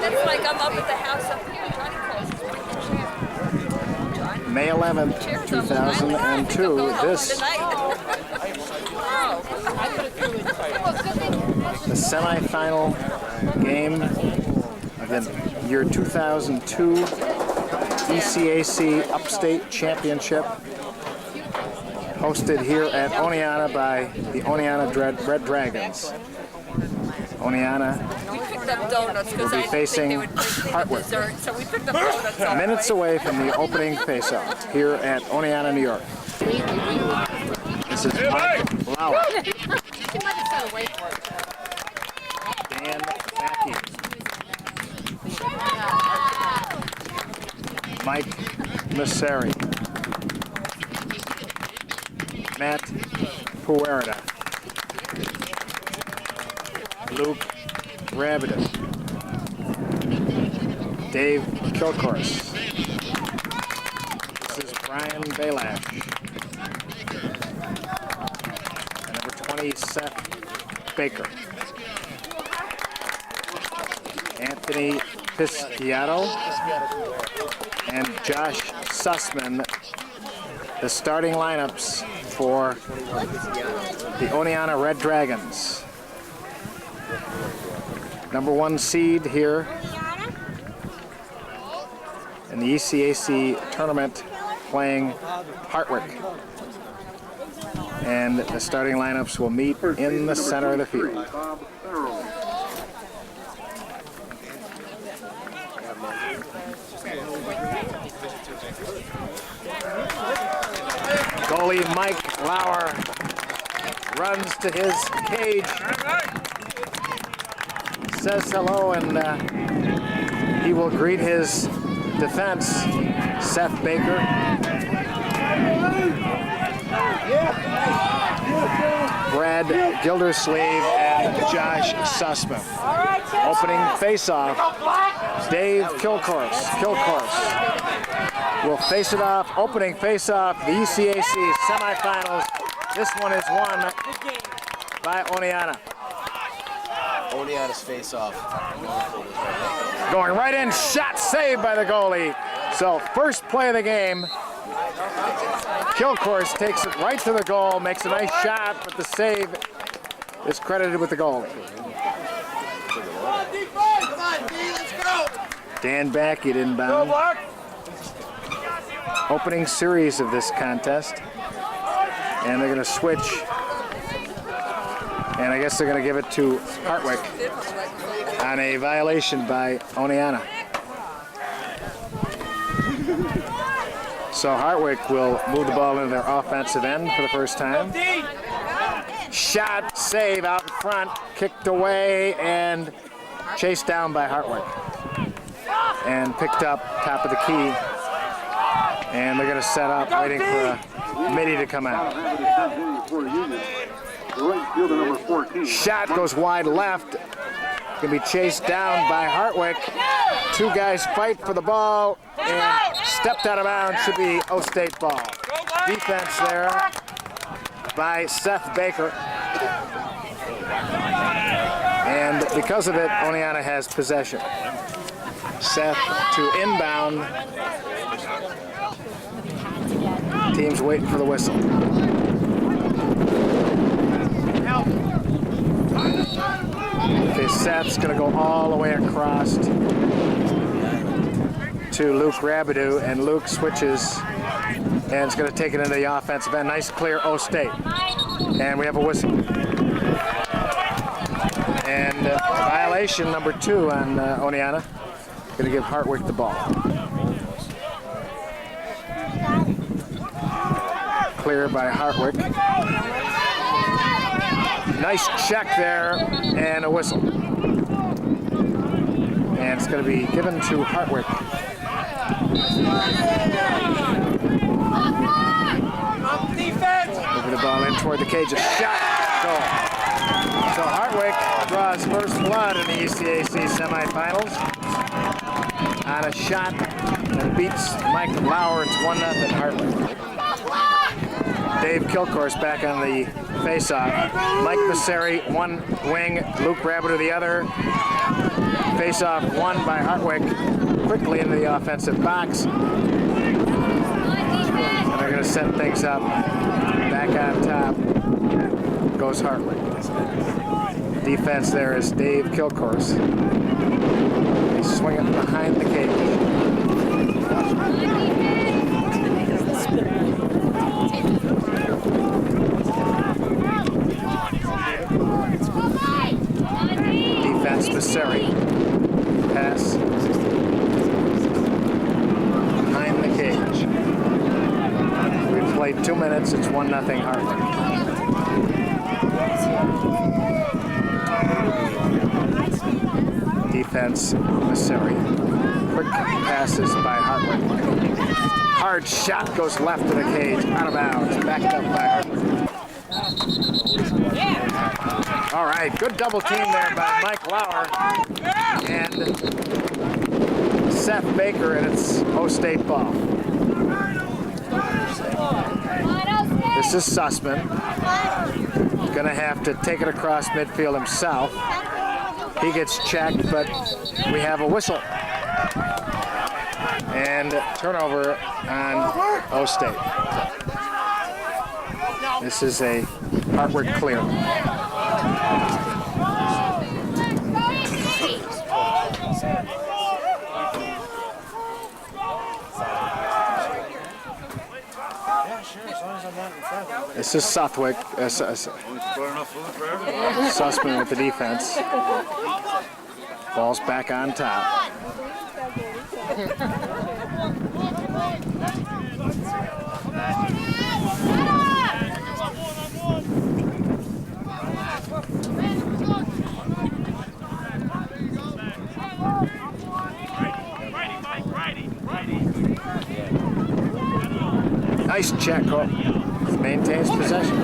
That's like I'm up at the house up here. Johnny calls. May 11th, 2002. This the semifinal game of the year 2002 ECAC Upstate Championship, hosted here at Oneonta by the Oneonta Red Dragons. Oneonta will be facing Hartwick. So we picked up donuts. Minutes away from the opening face-off here at Oneonta, New York. This is Mike Lauer. Dan Mackey. Mike Masseri. Matt Puerta. Luke Rabideau. Dave Kilcourse. This is Brian Balash. And number 20, Seth Baker. Anthony Pisciato and Josh Sussman, the starting lineups for the Oneonta Red Dragons. Number 1 seed here in the ECAC tournament, playing Hartwick. And the starting lineups will meet in the center of the field. Goalie Mike Lauer runs to his cage, says hello, and he will greet his defense, Seth Baker. Brad Gildersleeve and Josh Sussman. Opening face-off, Dave Kilcourse. Kilcourse will face it off, opening face-off, the ECAC semifinals. This one is won by Oneonta. Oneonta's face-off. Going right in, shot saved by the goalie. So first play of the game, Kilcourse takes it right to the goal, makes a nice shot, but the save is credited with the goalie. Dan Backett inbound. Opening series of this contest. And they're going to switch. And I guess they're going to give it to Hartwick on a violation by Oneonta. So Hartwick will move the ball into their offensive end for the first time. Shot, save out in front, kicked away, and chased down by Hartwick. And picked up top of the key. And they're going to set up, waiting for a midi to come out. Shot goes wide left. Can be chased down by Hartwick. Two guys fight for the ball, and stepped out of bounds. Should be O-State ball. Defense there by Seth Baker. And because of it, Oneonta has possession. Seth to inbound. Team's waiting for the whistle. Okay, Seth's going to go all the way across to Luke Rabideau, and Luke switches and is going to take it into the offensive end. Nice clear O-State. And we have a whistle. And violation number 2 on Oneonta. Going to give Hartwick the ball. Clear by Hartwick. Nice check there, and a whistle. And it's going to be given to Hartwick. Moving the ball in toward the cage. A shot. Goal. So Hartwick draws first blood in the ECAC semifinals on a shot that beats Mike Lauer. It's 1-0 Hartwick. Dave Kilcourse back on the face-off. Mike Masseri, one wing, Luke Rabideau the other. Face Face-off won by Hartwick quickly into the offensive box. And they're going to set things up. Back on top goes Hartwick. Defense there is Dave Kilcourse. They swing it behind the cage. Defense to Seri. Pass behind the cage. We've played 2 minutes. It's 1-0 Hartwick. Defense, Seri. Quick passes by Hartwick. Hard shot goes left of the cage, out of bounds, backed up by Hartwick. All right, good double team there by Mike Lauer and Seth Baker, and it's O-State ball. This is Sussman. Gonna have to take it across midfield himself. He gets checked, but we have a whistle. And turnover on O-State. This is a Hartwick clear. This is Southwick. Sussman with the defense. Ball's back on top. Nice check. Oh, maintains possession.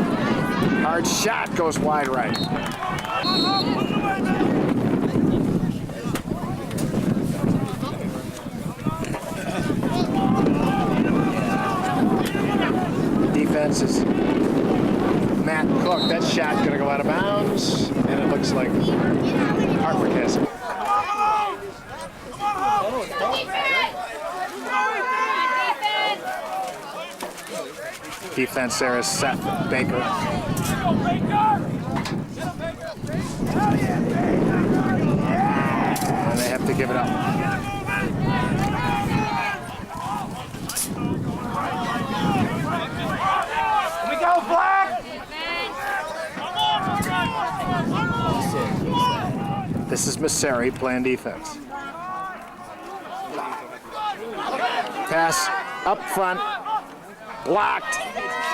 Hard shot goes wide right. Defense is Matt Cook. That shot going to go out of bounds, and it looks like Hartwick has it. Defense there is Seth Baker. And they have to give it up. We go black! This is Seri playing defense. Pass up front. Blocked,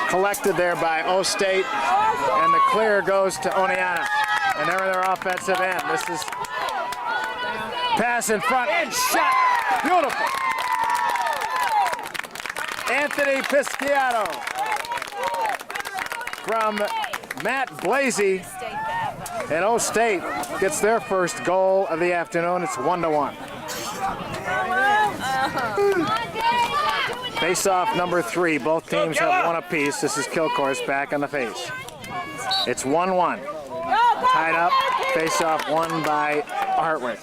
collected there by O-State, and the clear goes to Oneonta. And they're in their offensive end. This is pass in front and shot. Beautiful. Anthony Pisciato from Matt Blasey, and O-State gets their first goal of the afternoon. It's 1-1. Face-off number 3. Both teams have one apiece. This is Kilcourse back on the face. It's 1-1. Tied up. Face-off won by Hartwick.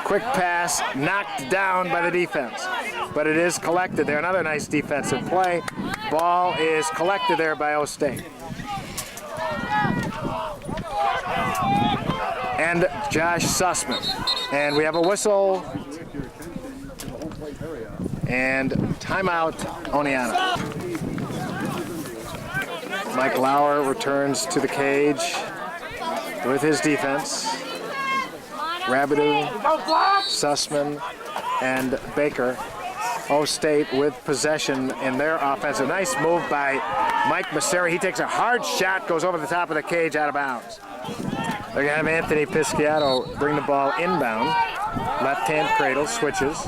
Quick pass knocked down by the defense, but it is collected there. Another nice defensive play. Ball is collected there by O-State. And Josh Sussman. And we have a whistle. And timeout, Oneonta. Mike Lauer returns to the cage with his defense. Rabideau, Sussman, and Baker. O-State with possession in their offense. A nice move by Mike Seri. He takes a hard shot, goes over the top of the cage, out of bounds. They're going to have Anthony Pisciato bring the ball inbound. Left-hand cradle, switches.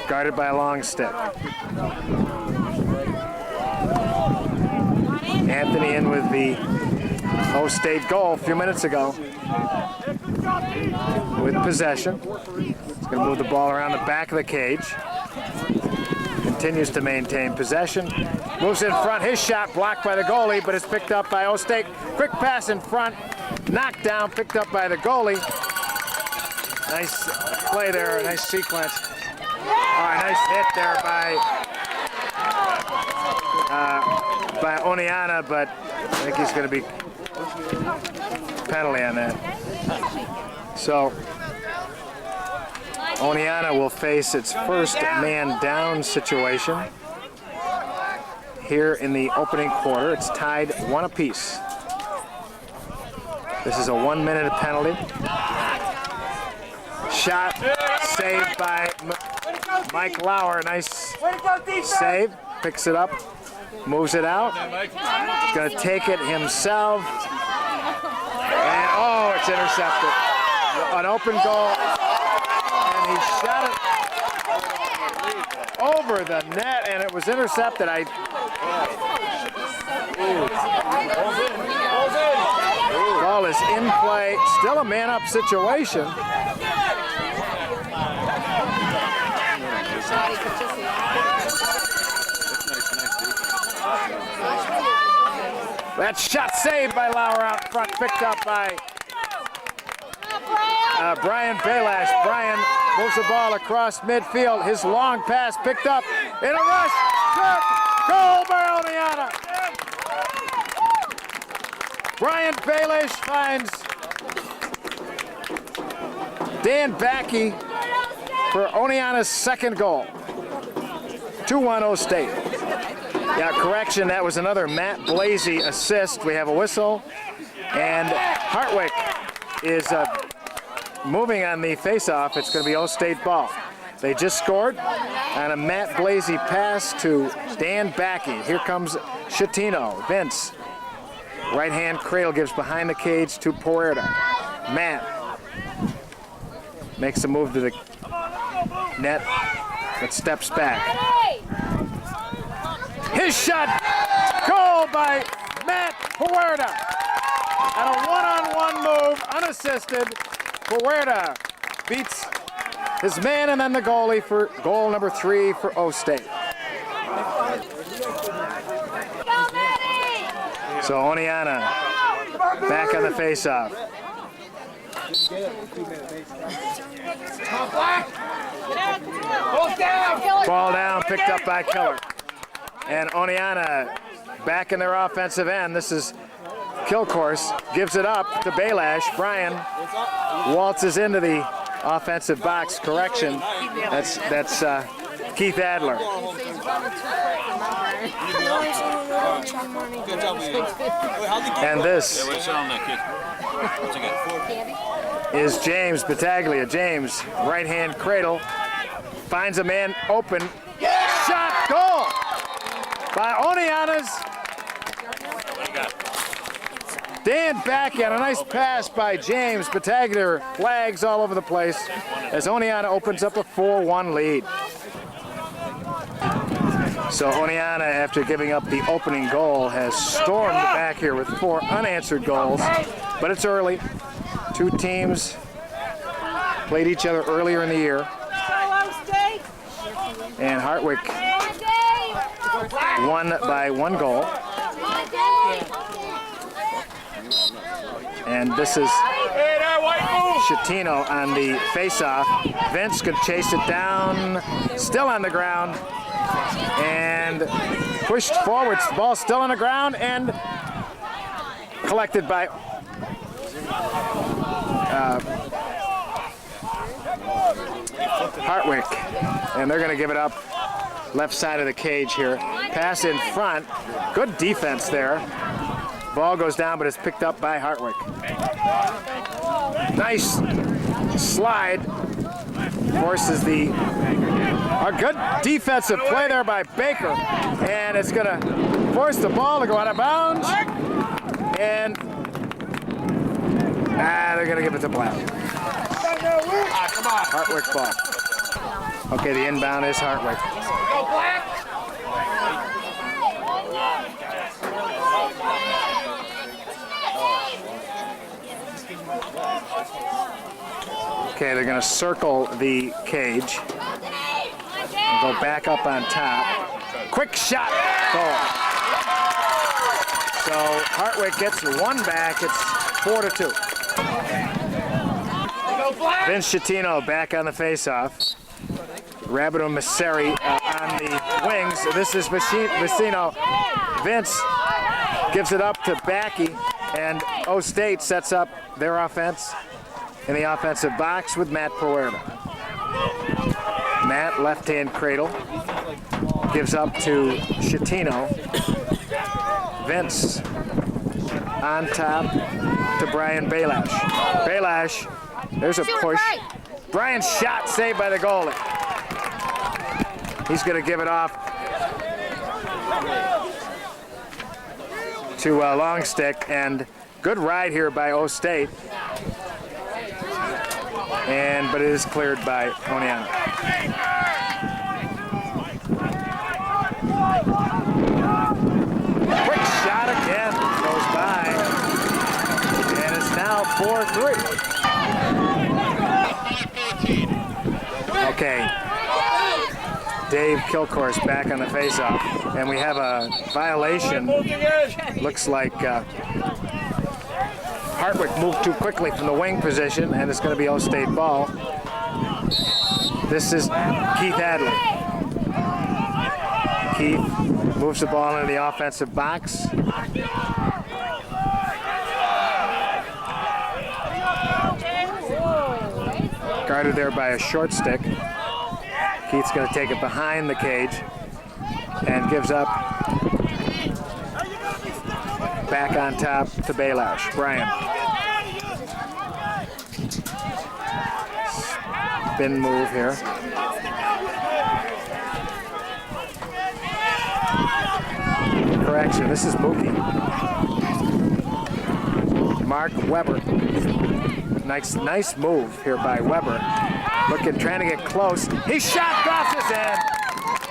Guarded by a long stick. Anthony in with the O-State goal a few minutes ago. With possession. He's going to move the ball around the back of the cage. Continues to maintain possession. Moves in front. His shot blocked by the goalie, but it's picked up by O-State. Quick pass in front. Knocked down, picked up by the goalie. Nice play there, nice sequence. All right, nice hit there by Oneonta, but I think he's going to be penalty on that. So Oneonta will face its first man down situation here in the opening quarter. It's tied 1 apiece. This is a 1-minute penalty. Shot saved by Mike Lauer. Nice save. Picks it up, moves it out. He's going to take it himself. And oh, it's intercepted. An open goal. And he shot it over the net, and it was intercepted. Ball is in play. Still a man-up situation. That shot saved by Lauer out front, picked up by Brian Belash. Brian moves the ball across midfield. His long pass picked up in a rush. Goal by Oneonta. Brian Belash finds Dan Backey for Oneonta's second goal. 2-1 O State. Yeah, correction, that was another Matt Blasey assist. We have a whistle, and Hartwick is moving on the face-off. It's going to be O State ball. They just scored on a Matt Blasey pass to Dan Backey. Here comes Schettino. Vince. Right-hand cradle gives behind the cage to Puerta. Matt makes a move to the net, but steps back. His shot, goal by Matt Puerta. And a one-on-one move, unassisted. Puerta beats his man and then the goalie for goal number 3 for O State. So Oneonta back on the face-off. Ball down, picked up by Keller. And Oneonta back in their offensive end. This is Kilcourse, gives it up to Belash. Brian waltzes into the offensive box. Correction, that's Keith Adler. And this is James Battaglia. James, right-hand cradle, finds a man open. Shot, goal by Oneonta's Dan Backey on a nice pass by James Battaglia. Flags all over the place as Oneonta opens up a 4-1 lead. So Oneonta, after giving up the opening goal, has stormed back here with 4 unanswered goals, but it's early. 2 teams played each other earlier in the year, and Hartwick won by 1 goal. And this is Schettino on the face-off. Vince could chase it down, still on the ground, and pushed forwards. The ball still on the ground and collected by Hartwick. And they're going to give it up left side of the cage here. Pass in front. Good defense there. Ball goes down, but it's picked up by Hartwick. Nice slide. Forces a good defensive play there by Baker. And it's going to force the ball to go out of bounds. And they're going to give it to Black. Hartwick ball. Okay, the inbound is Hartwick. Go Black! Okay, they're going to circle the cage and go back up on top. Quick shot, goal. So Hartwick gets 1 back. It's 4-2. Vince Schettino back on the faceoff. Rabideau Messeri on the wings. This is Vecino. Vince gives it up to Backey, and O State sets up their offense in the offensive box with Matt Puerta. Matt, left-hand cradle, gives up to Schettino. Vince on top to Brian Belash. Belash, there's a push. Brian's shot saved by the goalie. He's going to give it off to Longstick, and good ride here by O State. But it is cleared by Oneonta. Quick shot again, goes by, and it's now 4-3. Okay, Dave Kilcourse back on the faceoff, and we have a violation. Looks like Hartwick moved too quickly from the wing position, and it's going to be O State ball. This is Keith Adley. Keith moves the ball into the offensive box. Guarded there by a short stick. Keith's going to take it behind the cage and gives up back on top to Belash. Brian. Spin move here. Correction, this is Mookie. Mark Weber. Nice move here by Weber. Trying to get close. He shot across his end.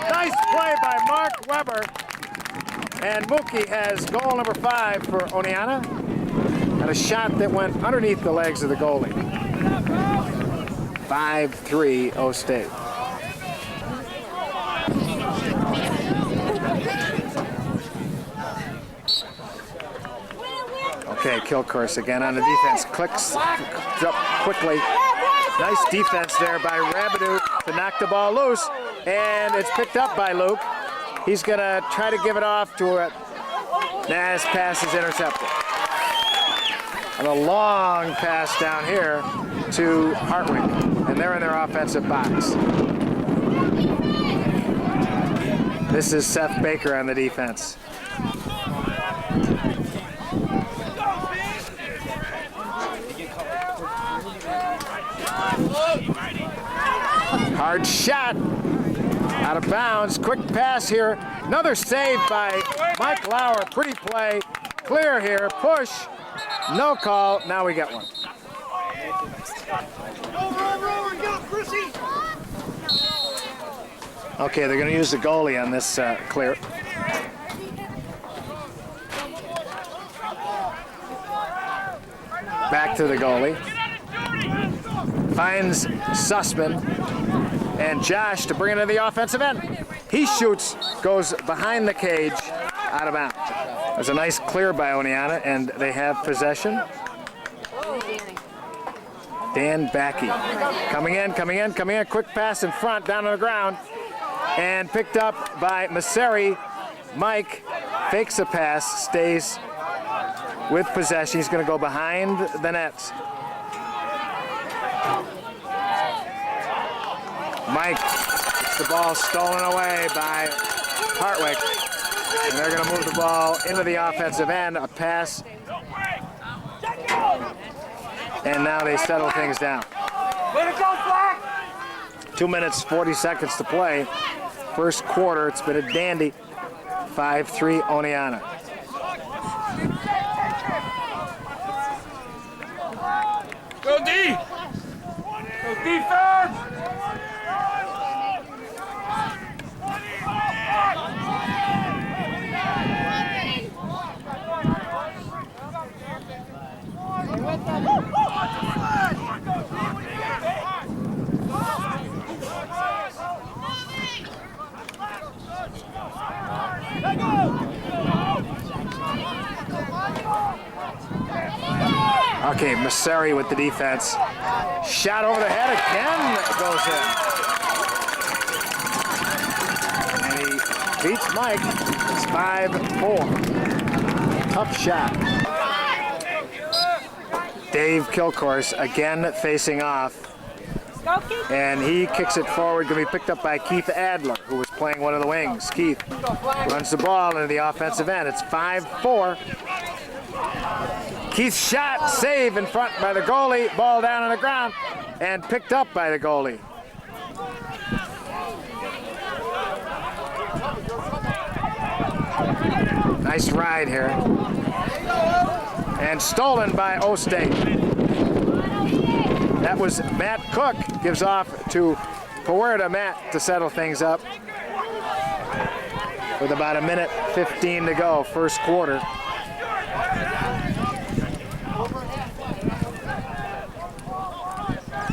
Nice play by Mark Weber. And Mookie has goal number 5 for Oneonta. And a shot that went underneath the legs of the goalie. 5-3 O State. Okay, Kilcourse again on the defense. Clicks up quickly. Nice defense there by Rabideau to knock the ball loose. And it's picked up by Luke. He's going to try to give it off to it. His pass is intercepted. And a long pass down here to Hartwick. And they're in their offensive box. This is Seth Baker on the defense. Hard shot. Out of bounds. Quick pass here. Another save by Mike Lauer. Pretty play. Clear here. Push. No call. Now we get one. Okay, they're going to use the goalie on this clear. Back to the goalie. Finds Sussman and Josh to bring it to the offensive end. He shoots, goes behind the cage, out of bounds. There's a nice clear by Oneonta, and they have possession. Dan Backey coming in. Quick pass in front, down on the ground, and picked up by Messeri. Mike fakes a pass, stays with possession. He's going to go behind the nets. Mike gets the ball stolen away by Hartwick. And they're going to move the ball into the offensive end. A pass. And now they settle things down. 2 minutes, 40 seconds to play. First quarter, it's been a dandy. 5-3 Oneonta. Go D! Go defense! Okay, Masseri with the defense. Shot over the head again goes in. And he beats Mike. It's 5-4. Tough shot. Dave Kilcourse again facing off. And he kicks it forward, going to be picked up by Keith Adler, who was playing one of the wings. Keith runs the ball into the offensive end. It's 5-4. Keith's shot, save in front by the goalie. Ball down on the ground and picked up by the goalie. Nice ride here. And stolen by O-State. That was Matt Cook, gives off to Puerta Matt to settle things up. With about 1:15 to go, first quarter.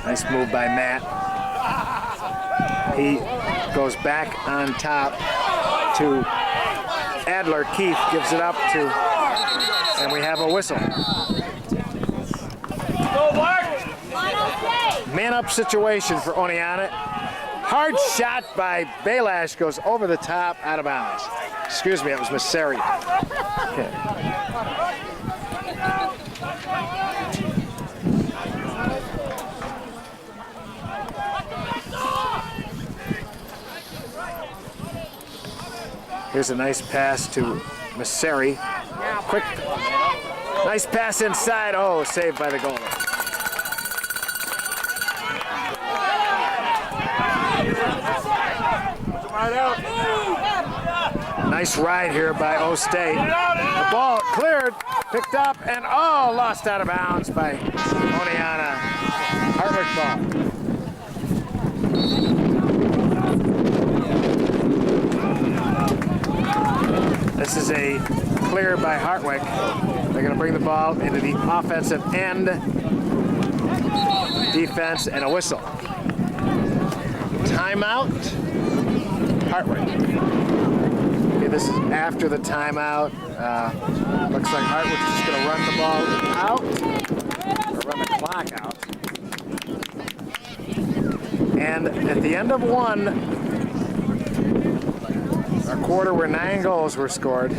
Nice move by Matt. He goes back on top to Adler. Keith gives it up to, and we have a whistle. Man-up situation for Oneonta. Hard shot by Belash goes over the top, out of bounds. Excuse me, it was Masseri. Okay. Here's a nice pass to Masseri. Quick, nice pass inside. Oh, saved by the goalie. Nice ride here by O-State. The ball cleared, picked up, and oh, lost out of bounds by Oneonta. Hartwick ball. This is a clear by Hartwick. They're going to bring the ball into the offensive end. Defense and a whistle. Timeout. Hartwick. Okay, this is after the timeout. Looks like Hartwick's just going to run the ball out, or run the clock out. And at the end of one, a quarter where 9 goals were scored.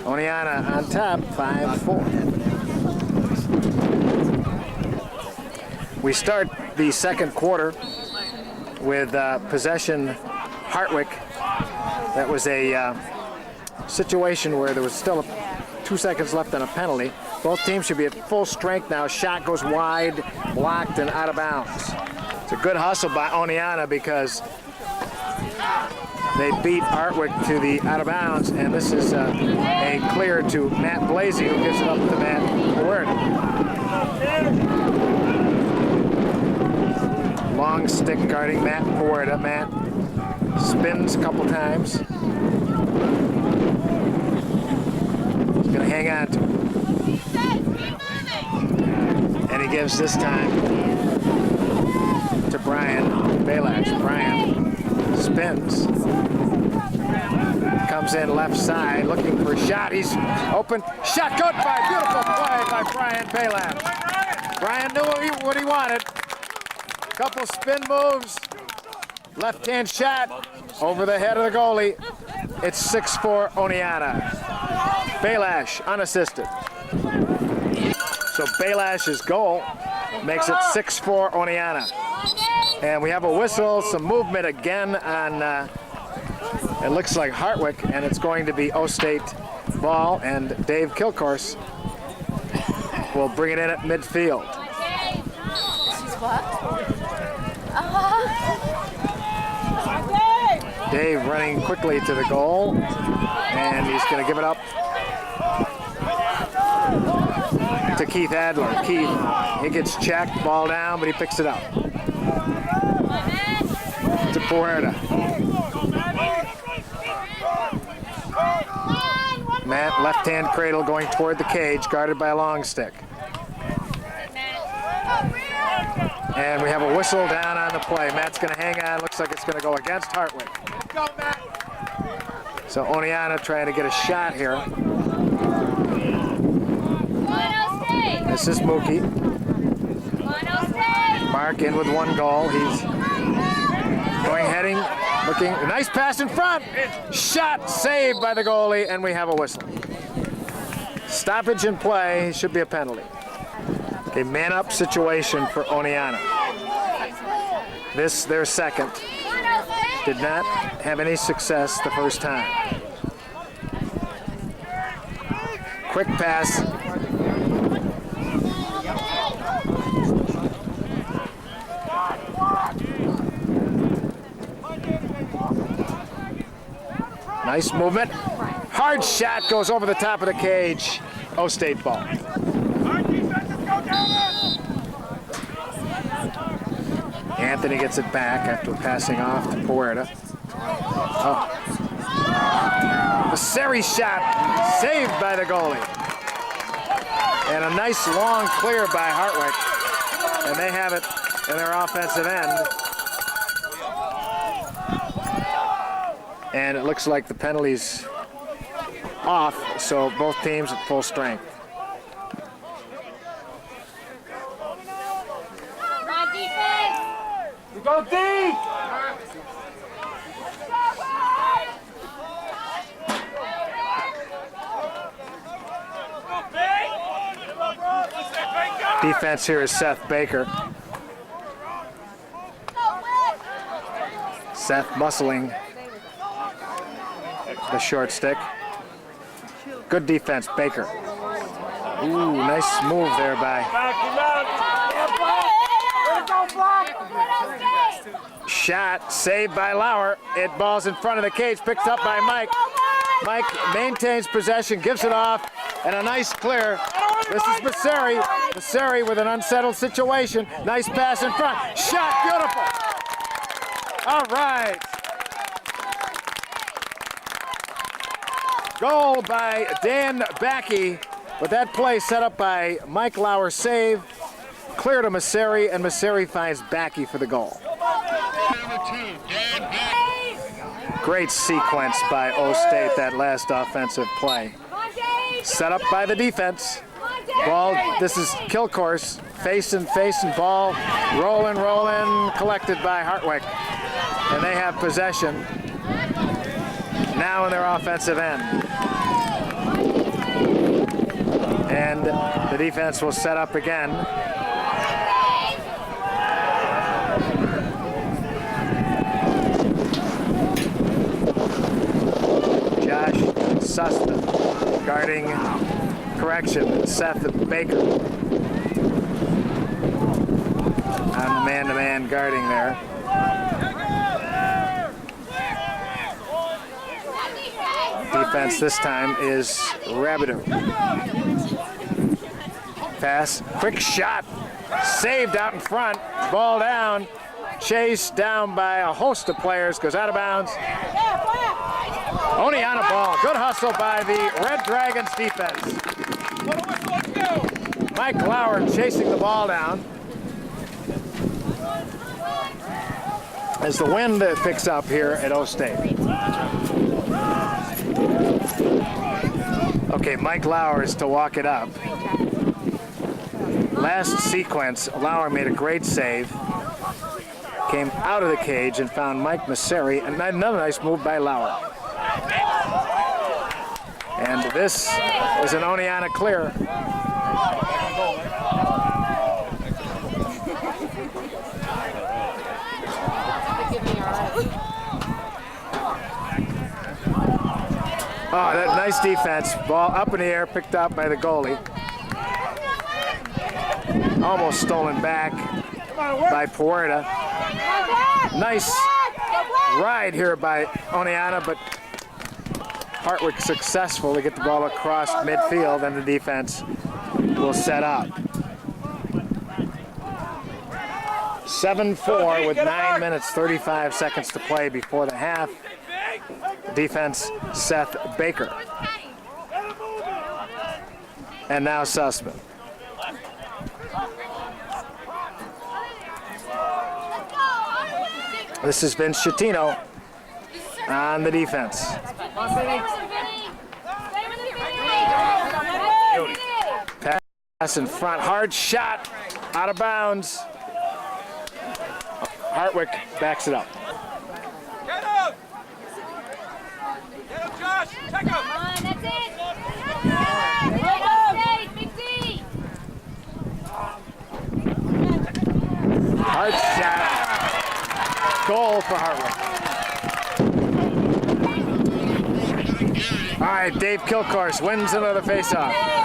Oneonta on top, 5-4. We start the second quarter with possession Hartwick. That was a situation where there was still 2 seconds left on a penalty. Both teams should be at full strength now. Shot goes wide, blocked, and out of bounds. It's a good hustle by Oneonta because they beat Hartwick to the out of bounds, and this is a clear to Matt Blasey, who gives it up to Matt Puerta. Long stick guarding Matt Puerta. Matt spins a couple times. He's going to hang on to it. And he gives this time to Brian Belash. Brian spins. Comes in left side, looking for a shot. He's open. Shot good by, beautiful play by Brian Belash. Brian knew what he wanted. Couple spin moves. Left-hand shot over the head of the goalie. It's 6-4 Oneonta. Belash unassisted. So Belash's goal makes it 6-4 Oneonta. And we have a whistle, some movement again on, it looks like Hartwick, and it's going to be O-State ball, and Dave Kilcourse will bring it in at midfield. Dave running quickly to the goal, and he's going to give it up to Keith Adler. Keith, he gets checked, ball down, but he picks it up. To Puerta. Matt, left-hand cradle going toward the cage, guarded by a long stick. And we have a whistle down on the play. Matt's going to hang on. Looks like it's going to go against Hartwick. So Oneonta trying to get a shot here. This is Mookie. Mark in with 1 goal. He's going heading, looking, a nice pass in front. Shot saved by the goalie, and we have a whistle. Stoppage in play, should be a penalty. A man-up situation for Oneonta. This, their second. Did not have any success the first time. Quick pass. Nice movement. Hard shot goes over the top of the cage. O-State ball. Anthony gets it back after passing off to Puerta. Oh. Messeri shot saved by the goalie. And a nice long clear by Hartwick. And they have it in their offensive end. And it looks like the penalty's off, so both teams at full strength. Go deep! Defense here is Seth Baker. Seth muscling the short stick. Good defense, Baker. Ooh, nice move there by. Shot saved by Lauer. It balls in front of the cage, picked up by Mike. Mike maintains possession, gives it off, and a nice clear. This is Messeri. Messeri with an unsettled situation. Nice pass in front. Shot, beautiful. All right. Goal by Dan Backey, but that play set up by Mike Lauer save. Clear to Messeri, and Messeri finds Backey for the goal. Great sequence by O-State, that last offensive play. Set up by the defense. Ball, this is kill course. Face and ball. Rolling, collected by Hartwick. And they have possession now in their offensive end. And the defense will set up again. Josh Sussman guarding, correction, Seth Baker. On man-to-man guarding there. Defense this time is Rabideau. Pass, quick shot, saved out in front, ball down, chased down by a host of players, goes out of bounds. Oneonta ball, good hustle by the Red Dragons defense. Mike Lauer chasing the ball down. As the wind picks up here at O-State. Okay, Mike Lauer is to walk it up. Last sequence, Lauer made a great save. Came out of the cage and found Mike Messeri, and another nice move by Lauer. And this is an Oneonta clear. Oh, that nice defense. Ball up in the air, picked up by the goalie. Almost stolen back by Puerta. Nice ride here by Oneonta, but Hartwick successful to get the ball across midfield, and the defense will set up. 7-4 with 9 minutes, 35 seconds to play before the half. Defense, Seth Baker. And now Sussman. This has been Schettino on the defense. Pass Pass in front, hard shot, out of bounds. Hartwick backs it up. Get him! Get him, Josh! Take him! Come on, that's it! Stay, Big D! Hard shot. Goal for Hartwick. All right, Dave Kilcourse wins another faceoff.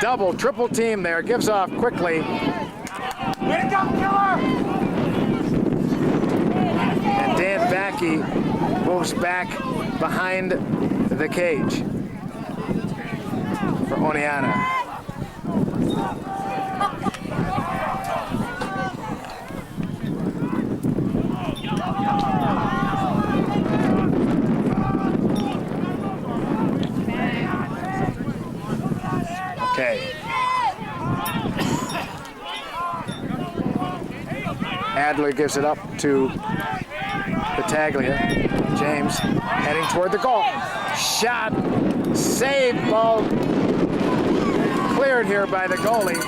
Double, triple team there, gives off quickly. Way to go, Killer! And Dan Backey moves back behind the cage for Oneonta. Okay. Adler gives it up to Battaglia. James heading toward the goal. Shot, save, ball cleared here by the goalie.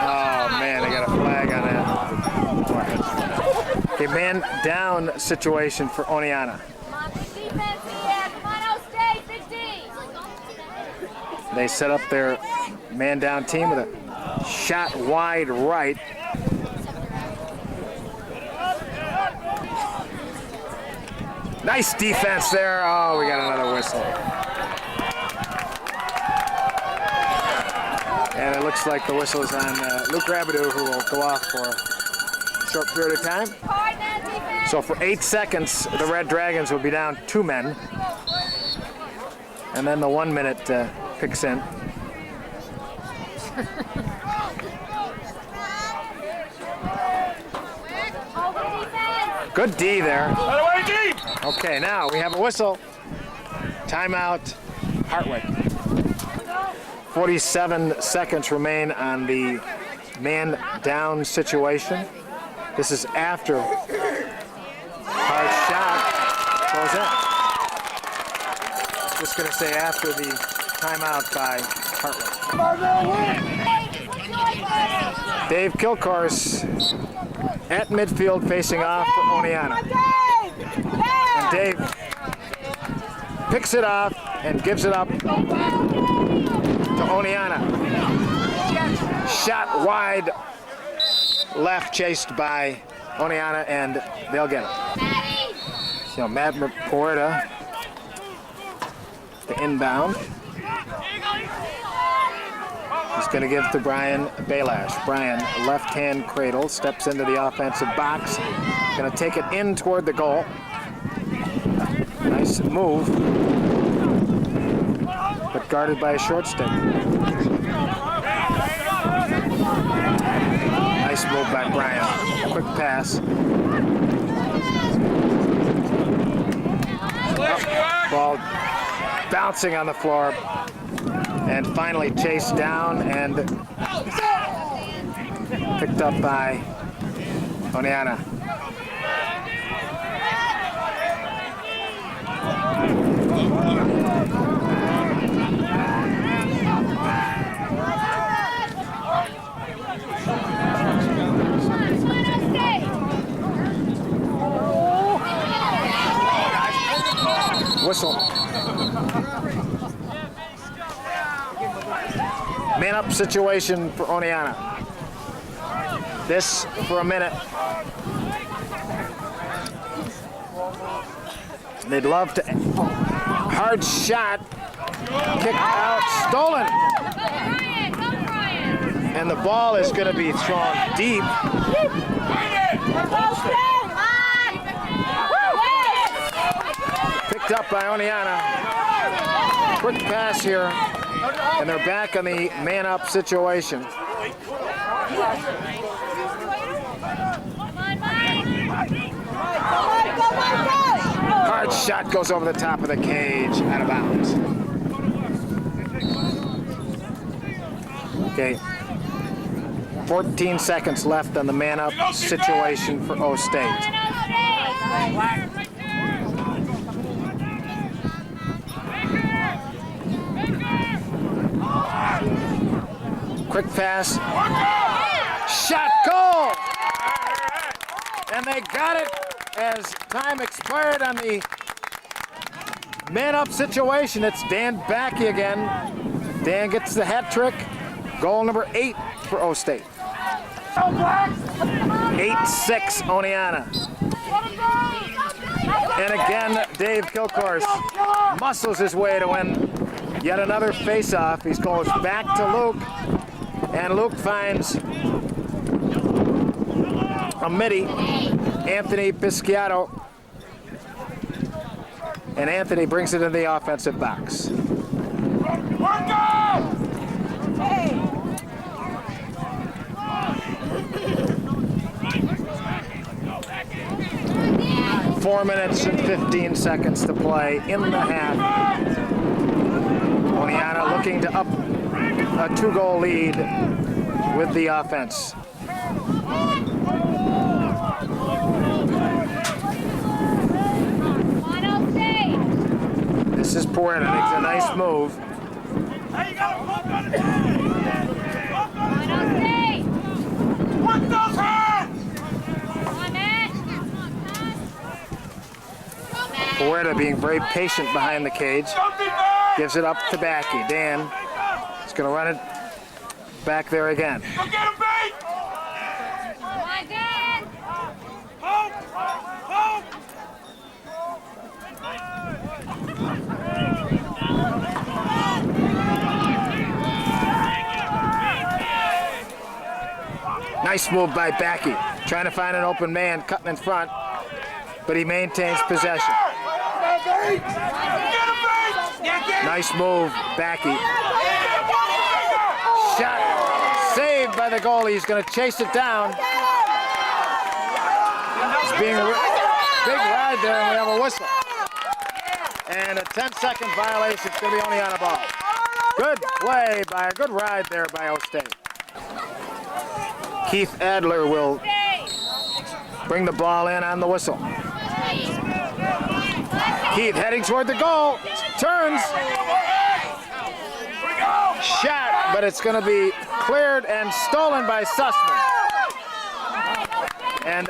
Oh man, they got a flag on that. A man down situation for Oneonta. They set up their man down team with a shot wide right. Nice defense there. Oh, we got another whistle. And it looks like the whistle is on Luke Rabideau, who will go off for a short period of time. So for 8 seconds, the Red Dragons will be down 2 men. And then the 1 minute picks in. Good D there. Okay, now we have a whistle. Timeout, Hartwick. 47 seconds remain on the man down situation. This is after hard shot goes in. Just gonna say after the timeout by Hartwick. Dave Kilcourse at midfield facing off for Oneonta. And Dave picks it off and gives it up to Oneonta. Shot wide left, chased by Oneonta, and they'll get it. So Matt Porta, the inbound. He's going to give to Brian Bailash. Brian, left-hand cradle, steps into the offensive box. Going to take it in toward the goal. Nice move, but guarded by a short stick. Nice move by Brian. Quick pass. Ball bouncing on the floor. And finally chased down and picked up by Oneonta. Whistle. Man up situation for Oneonta. This for a minute. They'd love to. Hard shot. Kicked out. Stolen. And the ball is going to be thrown deep. Picked up by Oneonta. Quick pass here. And they're back on the man-up situation. Hard shot goes over the top of the cage, out of bounds. Okay. 14 seconds left on the man-up situation for O State. Quick pass. Shot, goal! And they got it as time expired on the man-up situation. It's Dan Backey again. Dan gets the hat trick. Goal number 8 for O State. 8-6 Oneonta. And again, Dave Kilcourse muscles his way to win yet another face-off. He goes back to Luke, and Luke finds a midi, Anthony Pisciato, and Anthony brings it in the offensive box. 4 minutes and 15 seconds to play in the half. Oneonta looking to up a 2-goal lead with the offense. This is Puerta, makes a nice move. Puerta being very patient behind the cage. Gives it up to Backey. Dan is going to run it back there again. Nice move by Backey. Trying to find an open man, cutting in front, but he maintains possession. Nice move, Backey. Shot saved by the goalie. He's going to chase it down. It's being big ride there, and we have a whistle. And a 10-second violation. It's going to be only on a ball. Good play by a good ride there by O State. Keith Adler will bring the ball in on the whistle. Keith heading toward the goal, turns, shot, but it's going to be cleared and stolen by Sussman. And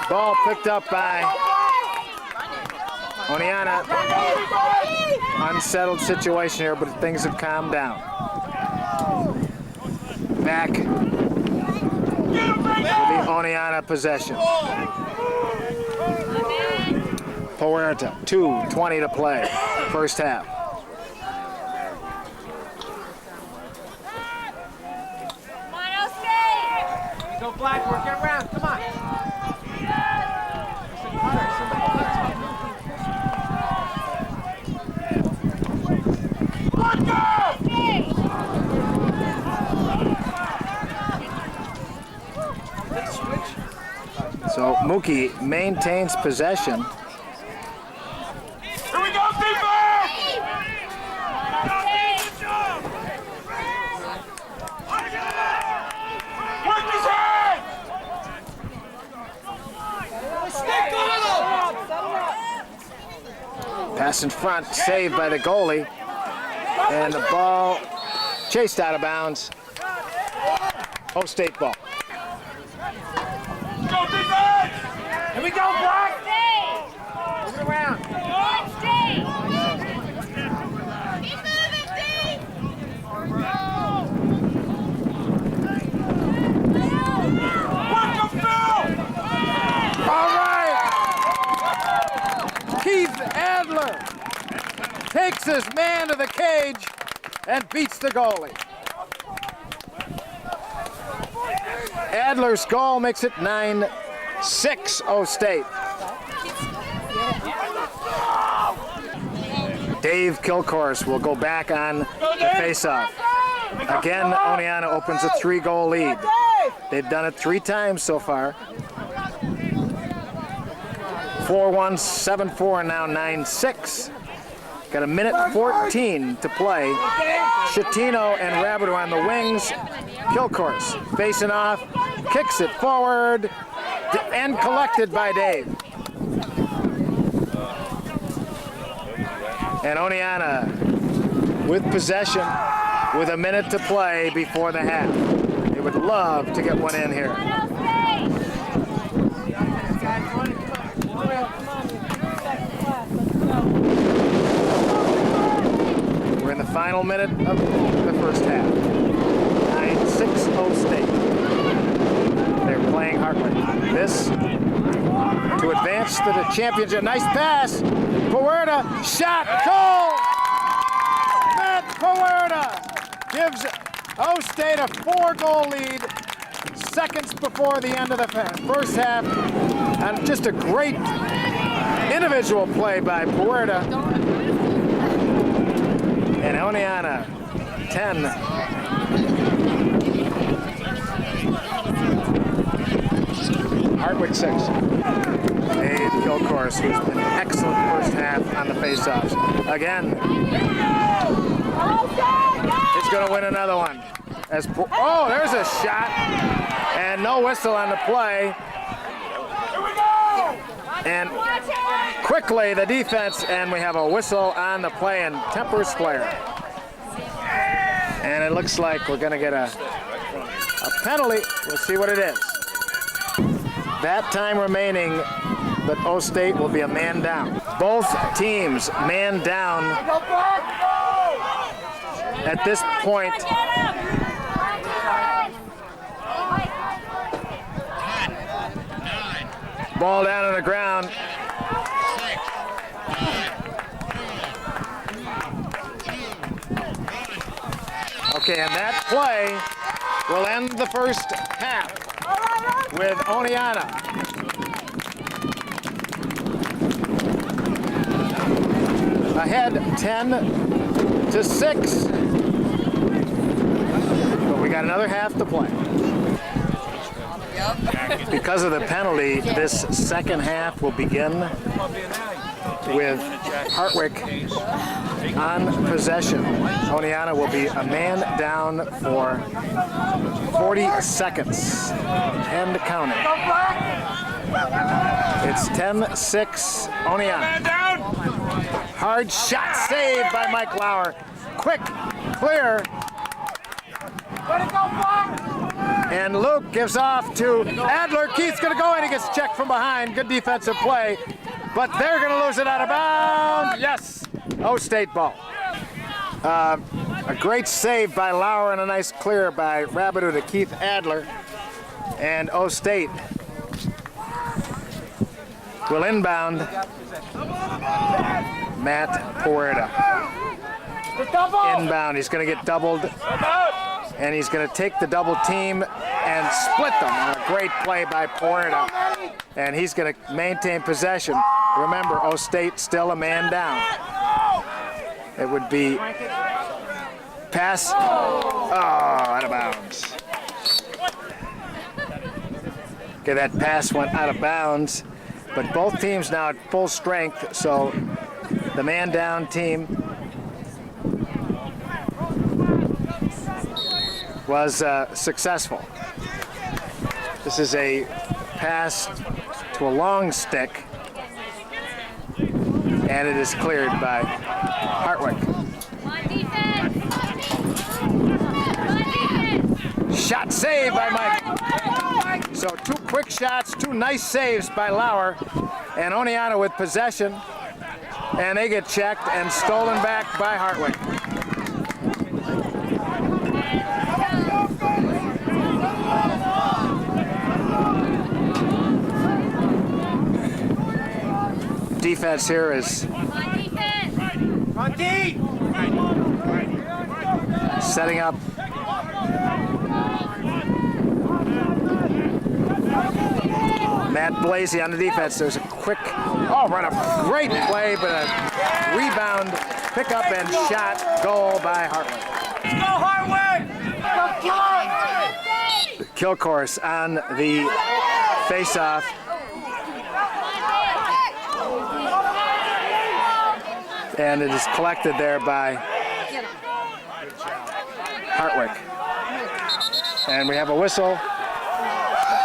ball picked up by Oneonta. Unsettled situation here, but things have calmed down. Back with the Oneonta possession. Puerta, 2:20 to play, first half. Go Blackboard, get around, come on. So Mookie maintains possession. Here we go, defense! Work his head! Pass in front, saved by the goalie. And the ball chased out of bounds. O State ball. Go defense! Here we go, Black! Move it around. Work him, Phil! All right. Keith Adler takes his man to the cage and beats the goalie. Adler's goal makes it 9-6 O State. Dave Kilcourse will go back on the faceoff. Again, Oneonta opens a 3-goal lead. They've done it 3 times so far. 4-1, 7-4, and now 9-6. Got a minute 14 to play. Schettino and Rabbit are on the wings. Kilcourse facing off, kicks it forward, and collected by Dave. And Oneonta with possession with a minute to play before the half. They would love to get one in here. We're in the final minute of the first half. 9-6 State. They're playing Hartwick. This to advance to the championship. Nice pass. Puerta, shot, goal! Matt Puerta gives O State a 4-goal lead seconds before the end of the first half. And just a great individual play by Puerta. And Oneonta, 10. Hartwick 6. Dave Kilcourse, who's been an excellent first half on the faceoffs. Again, he's going to win another one. Oh, there's a shot, and no whistle on the play. And quickly the defense, and we have a whistle on the play, and tempers flare. And it looks like we're going to get a penalty. We'll see what it is. That time remaining, but O State will be a man down. Both teams man down at this point. Ball down on the ground. Okay, and that play will end the first half with Oneonta ahead 10-6. But we got another half to play. Because of the penalty, this second half will begin with Hartwick on possession. Oneonta will be a man down for 40 seconds and counting. It's 10-6 Oneonta. Hard shot saved by Mike Lauer. Quick, clear. And Luke gives off to Adler. Keith's going to go in. He gets checked from behind. Good defensive play. But they're going to lose it out of bounds. Yes, O State ball. A great save by Lauer and a nice clear by Rabideau to Keith Adler. And O State will inbound Matt Puerta. Inbound. He's going to get doubled. And he's going to take the double team and split them. A great play by Puerta. And he's going to maintain possession. Remember, O State still a man down. It would be pass. Oh, out of bounds. Okay, that pass went out of bounds. But both teams now at full strength, so the man down team was successful. This is a pass to a long stick, and it is cleared by Hartwick. Shot saved by Mike. So 2 quick shots, 2 nice saves by Lauer, and Oneonta with possession, and they get checked and stolen back by Hartwick. Defense here is setting up. Matt Blasey on the defense. There's a quick, run up. Great play, but a rebound, pickup, and shot. Goal by Hartwick. Let's go, Hartwick! Kilcourse on the face-off. And it is collected there by Hartwick. And we have a whistle.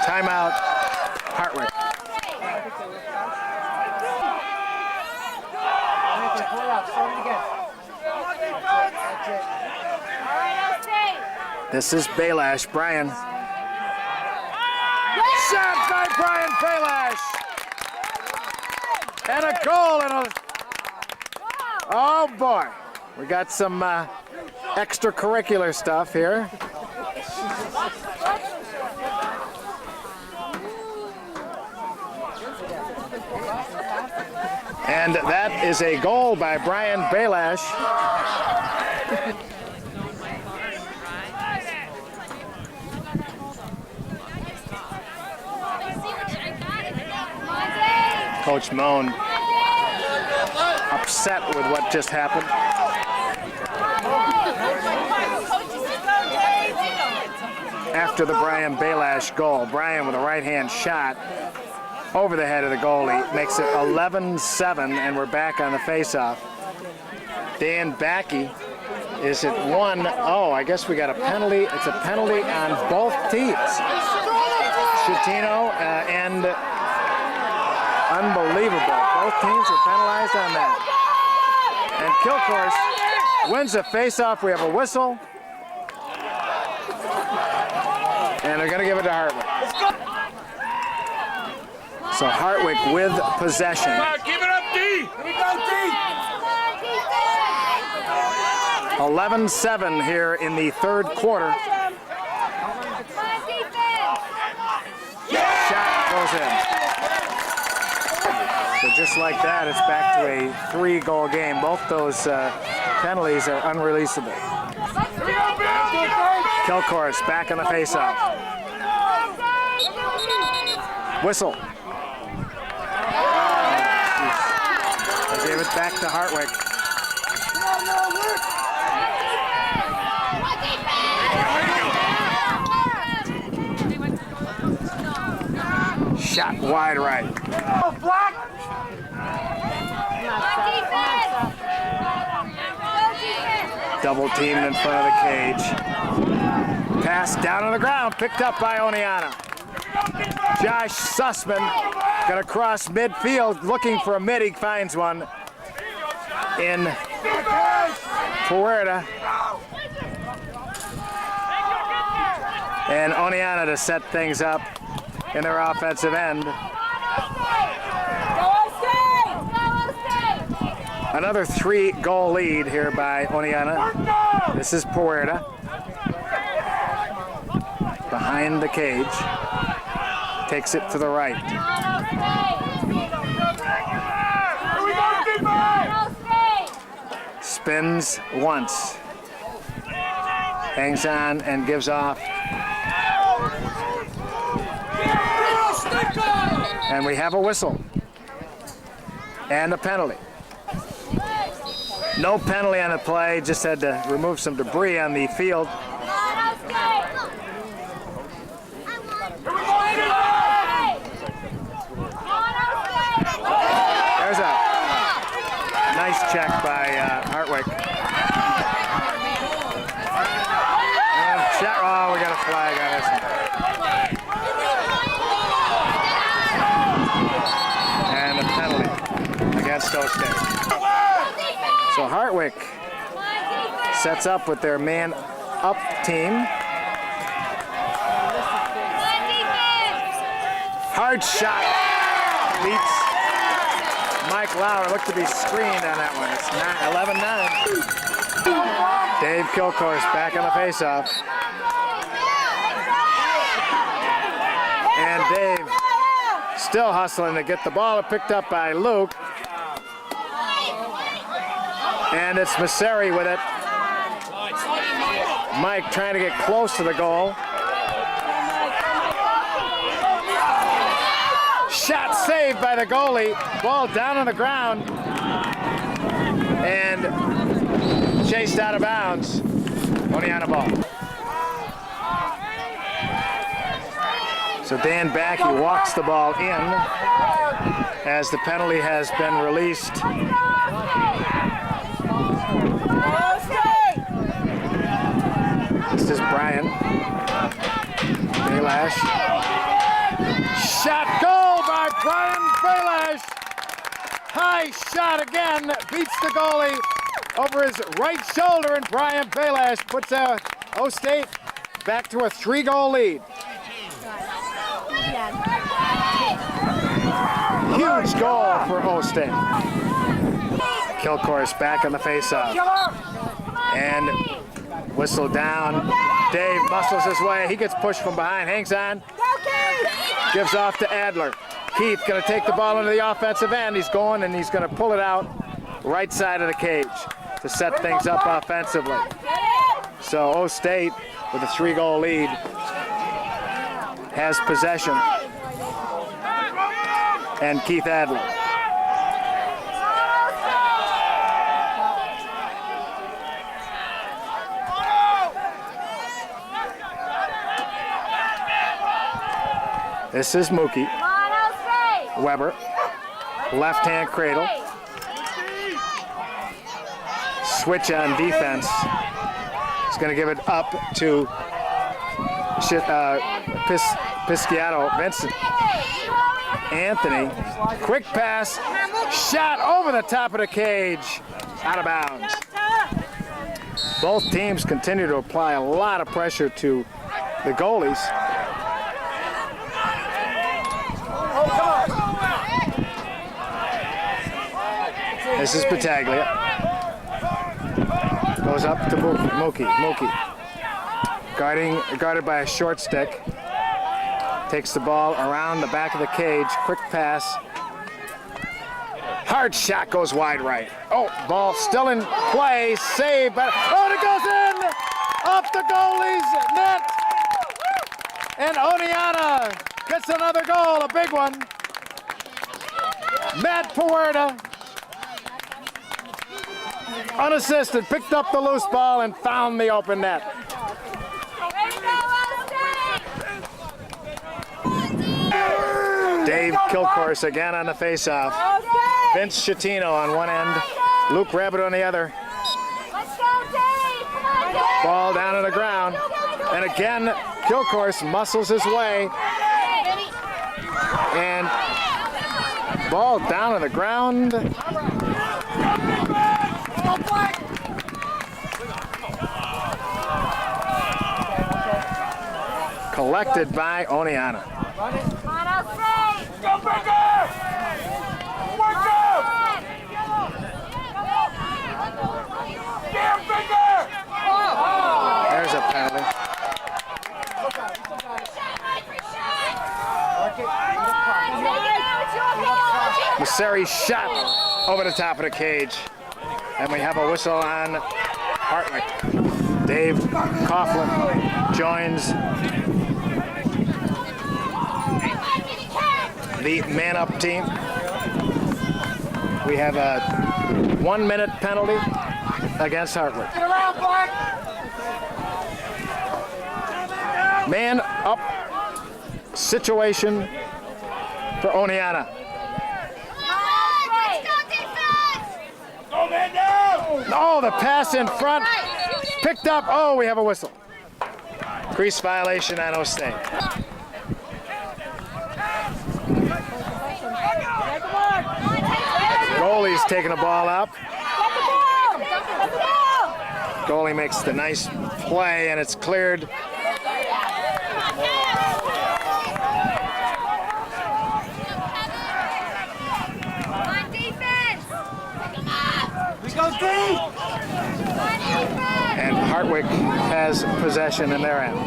Timeout, Hartwick. Start it again. This is Belash. Brian. Shot by Brian Belash. And a goal. And a... Oh boy. We got some extracurricular stuff here. And that is a goal by Brian Belash. Coach Moan upset with what just happened. After the Brian Belash goal, Brian with a right-hand shot over the head of the goalie makes it 11-7, and we're back on the face-off. Dan Backey is at 1-0. I guess we got a penalty. It's a penalty on both teams. Schettino and unbelievable. Both teams are penalized on that. And Kilcourse wins a face-off. We have a whistle. And they're going to give it to Hartwick. So Hartwick with possession. Give it up, D! Here we go, D! 11-7 here in the third quarter. Shot goes in. So just like that, it's back to a 3-goal game. Both those penalties are unreleasable. Kilcourse back on the faceoff. Whistle. I gave it back to Hartwick. Shot wide right. Double teamed in front of the cage. Pass down on the ground, picked up by Oneonta. Josh Sussman gonna cross midfield, looking for a mid. He finds one in Puerta. And Oneonta to set things up in their offensive end. Another 3-goal lead here by Oneonta. This is Puerta. Behind the cage. Takes it to the right. Spins once. Hangs on and gives off. And we have a whistle. And a penalty. No penalty on the play, just had to remove some debris on the field. There's a nice check by Hartwick. Oh, we got a flag on this one. And a penalty against O'State. So Hartwick sets up with their man-up team. Hard shot. Beats Mike Lauer. Looked to be screened on that one. It's 11-9. Dave Kilcourse back on the faceoff. And Dave still hustling to get the ball picked up by Luke. And it's Masseri with it. Mike trying to get close to the goal. Shot saved by the goalie. Ball down on the ground. And chased out of bounds. Oneonta ball. So Dan Backey walks the ball in as the penalty has been released. This is Brian Belash. Shot goal by Brian Belash. High shot again, beats the goalie over his right shoulder, and Brian Belash puts O'State back to a 3-goal lead. Huge goal for O-State. Kilcourse back on the faceoff. And whistle down. Dave muscles his way. He gets pushed from behind, hangs on. Gives off to Adler. Keith going to take the ball into the offensive end. He's going and he's going to pull it out right side of the cage to set things up offensively. So O-State with a 3-goal lead has possession. And Keith Adler. This is Mookie. Weber. Left-hand cradle. Switch on defense. He's going to give it up to Pisciato. Vincent. Anthony. Quick pass. Shot over the top of the cage. Out of bounds. Both teams continue to apply a lot of pressure to the goalies. This is Battaglia. Goes up to Mookie. Mookie. Guarded by a short stick. Takes the ball around the back of the cage. Quick pass. Hard shot goes wide right. Oh, ball still in play. Save. But oh, it goes in! Off the goalie's net. And Oneonta gets another goal, a big one. Matt Puerta, unassisted, picked up the loose ball and found the open net. Dave Kilcourse again on the faceoff. Vince Schettino on one end, Luke Rabbit on the other. Ball down on the ground. And again, Kilcourse muscles his way. And ball down on the ground. Collected by Oneonta. Go bigger! Work out! Damn bigger! There's a penalty. Masseri shot over the top of the cage. And we have a whistle on Hartwick. Dave Coughlin joins the man-up team. We have a 1-minute penalty against Hartwick. Man-up situation for Oneonta. Oh, the pass in front. Picked up. Oh, we have a whistle. Crease violation on O-State. Goalie's taking the ball up. Goalie makes the nice play, and it's cleared. And Hartwick has possession in their end.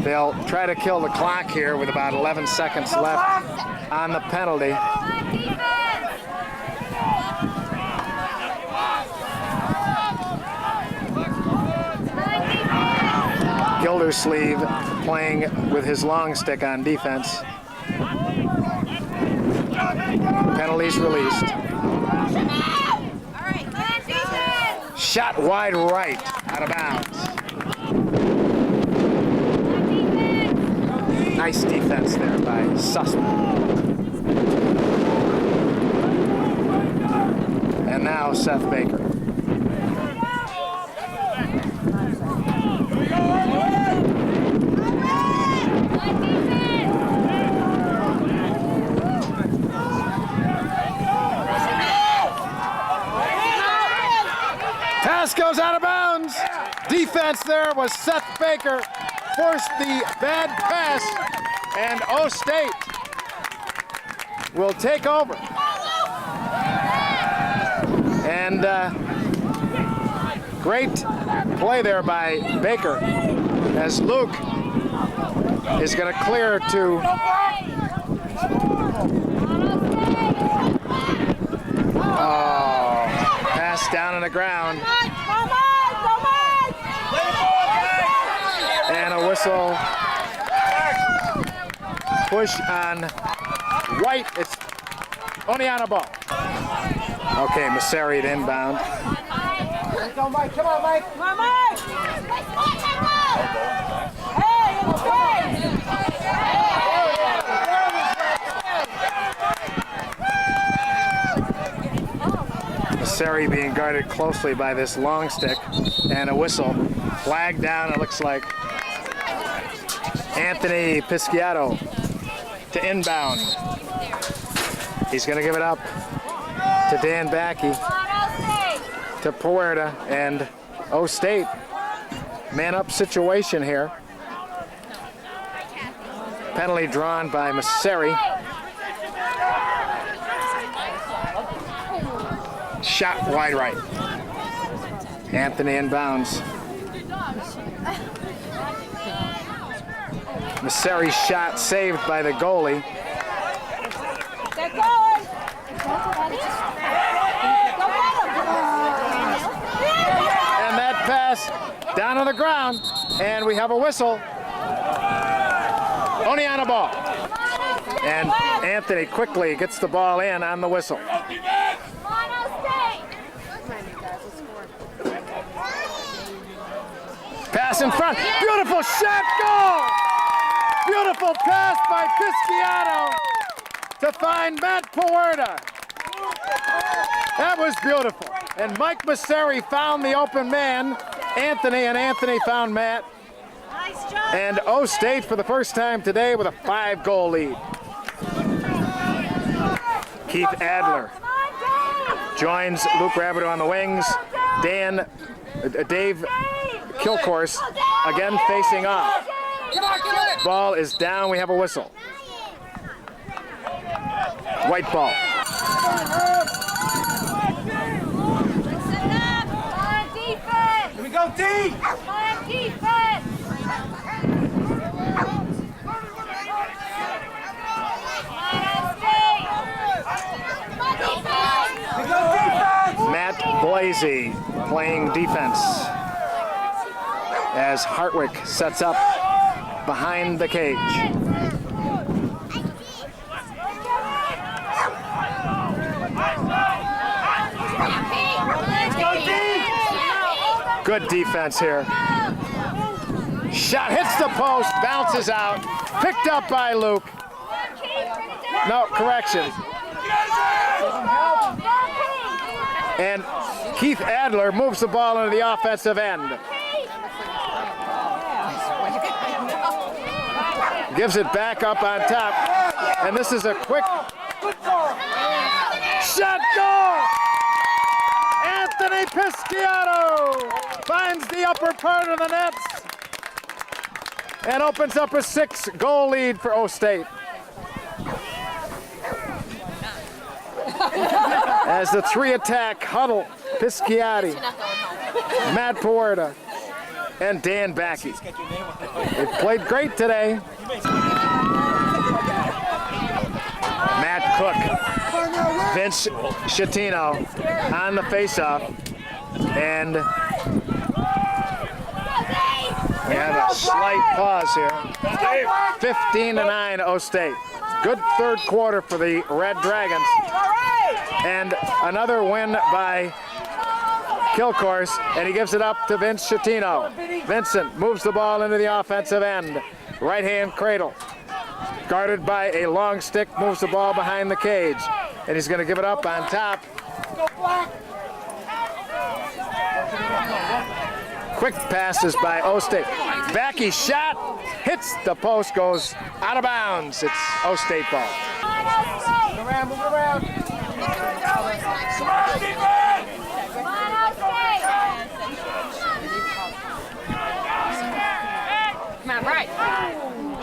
They'll try to kill the clock here with about 11 seconds left on the penalty. Gildersleeve playing with his long stick on defense. Penalties released. Shot wide right, out of bounds. Nice defense there by Sussman. And now Seth Baker. Pass goes out of bounds. Defense. defense there was Seth Baker, forced the bad pass, and O State will take over. And great play there by Baker as Luke is going to clear to pass down on the ground. And a whistle. Push on White. It's Oneonta ball. Okay, Masseri at inbound. Let's go, Mike. Come on, Mike. Come on, Mike. Hey, it's Masseri being guarded closely by this long stick, and a whistle. Flag down, it looks like. Anthony Pisciato to inbound. He's going to give it up to Dan Backey, to Puerta, and O State. Man-up situation here. Penalty drawn by Masseri. Shot wide right. Anthony inbounds. Masseri's shot saved by the goalie. Get going. And that pass down on the ground, and we have a whistle. Oneonta ball. And Anthony quickly gets the ball in on the whistle. Pass in front. Beautiful shot, goal! Beautiful pass by Pisciato to find Matt Puerta. That was beautiful. And Mike Masseri found the open man, Anthony, and Anthony found Matt. Nice job. And O State for the first time today with a 5-goal lead. Keith Adler joins Luke Rabideau on the wings. Dave Kilcourse again facing off. Ball is down. We have a whistle. White ball. Here we go, D. Matt Blasey playing defense as Hartwick sets up behind the cage. Good defense here. Shot hits the post, bounces out, picked up by Luke. No, correction. And Keith Adler moves the ball into the offensive end. Gives it back up on top. And this is a quick shot goal! Anthony Pisciato finds the upper part of the nets and opens up a 6-goal lead for O State. As the 3-attack huddle, Pisciati, Matt Puerta, and Dan Backey. They've played great today. Matt Cook, Vince Schettino on the faceoff, and we have a slight pause here. 15-9 O State. Good third quarter for the Red Dragons. And another win by Kilcourse, and he gives it up to Vince Schettino. Vincent moves the ball into the offensive end. Right-hand cradle. Guarded by a long stick, moves the ball behind the cage. And he's going to give it up on top. Quick passes by O State. Backey shot, hits the post, goes out of bounds. It's O State ball. Move around, move around. Right.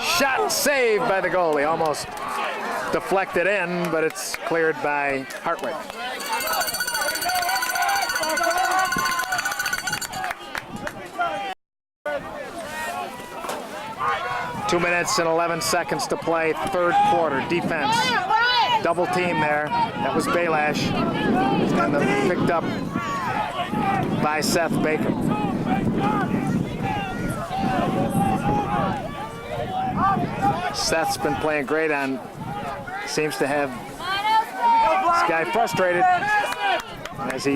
Shot saved by the goalie. Almost deflected in, but it's cleared by Hartwick. Two minutes and 11 seconds to play, third quarter. Defense, double team there. That was Baylash, and picked up by Seth Baker. Seth's been playing great on, seems to have this guy frustrated as he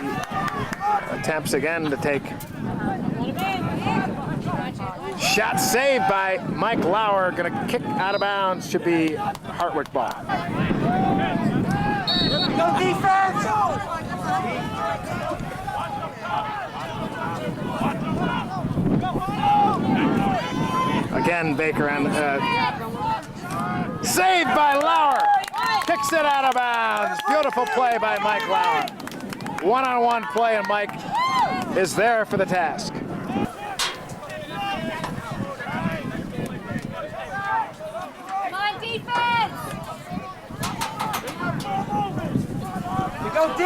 attempts again to take. Shot saved by Mike Lauer, gonna kick out of bounds, should be Hartwick ball. Go defense! Again, Baker on saved by Lauer. Kicks it out of bounds. Beautiful play by Mike Lauer. One-on-one play, and Mike is there for the task. Come on, defense! You go D!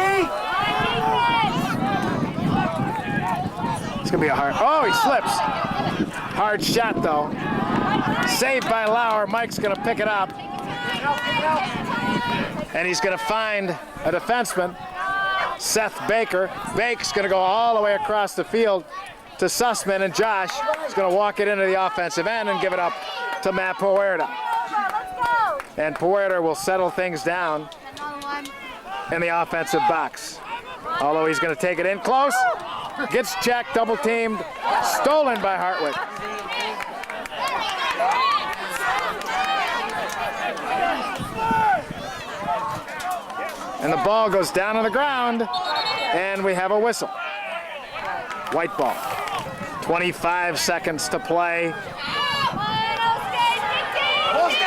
It's gonna be a hard. Oh, he slips. Hard shot though. Saved by Lauer. Mike's gonna pick it up, and he's gonna find a defenseman, Seth Baker. Bake's gonna go all the way across the field to Sussman, and Josh is gonna walk it into the offensive end and give it up to Matt Puerta. And Puerta will settle things down in the offensive box. Although he's gonna take it in close. Gets checked, double teamed, stolen by Hartwick. And the ball goes down on the ground, and we have a whistle. White ball. 25 seconds to play.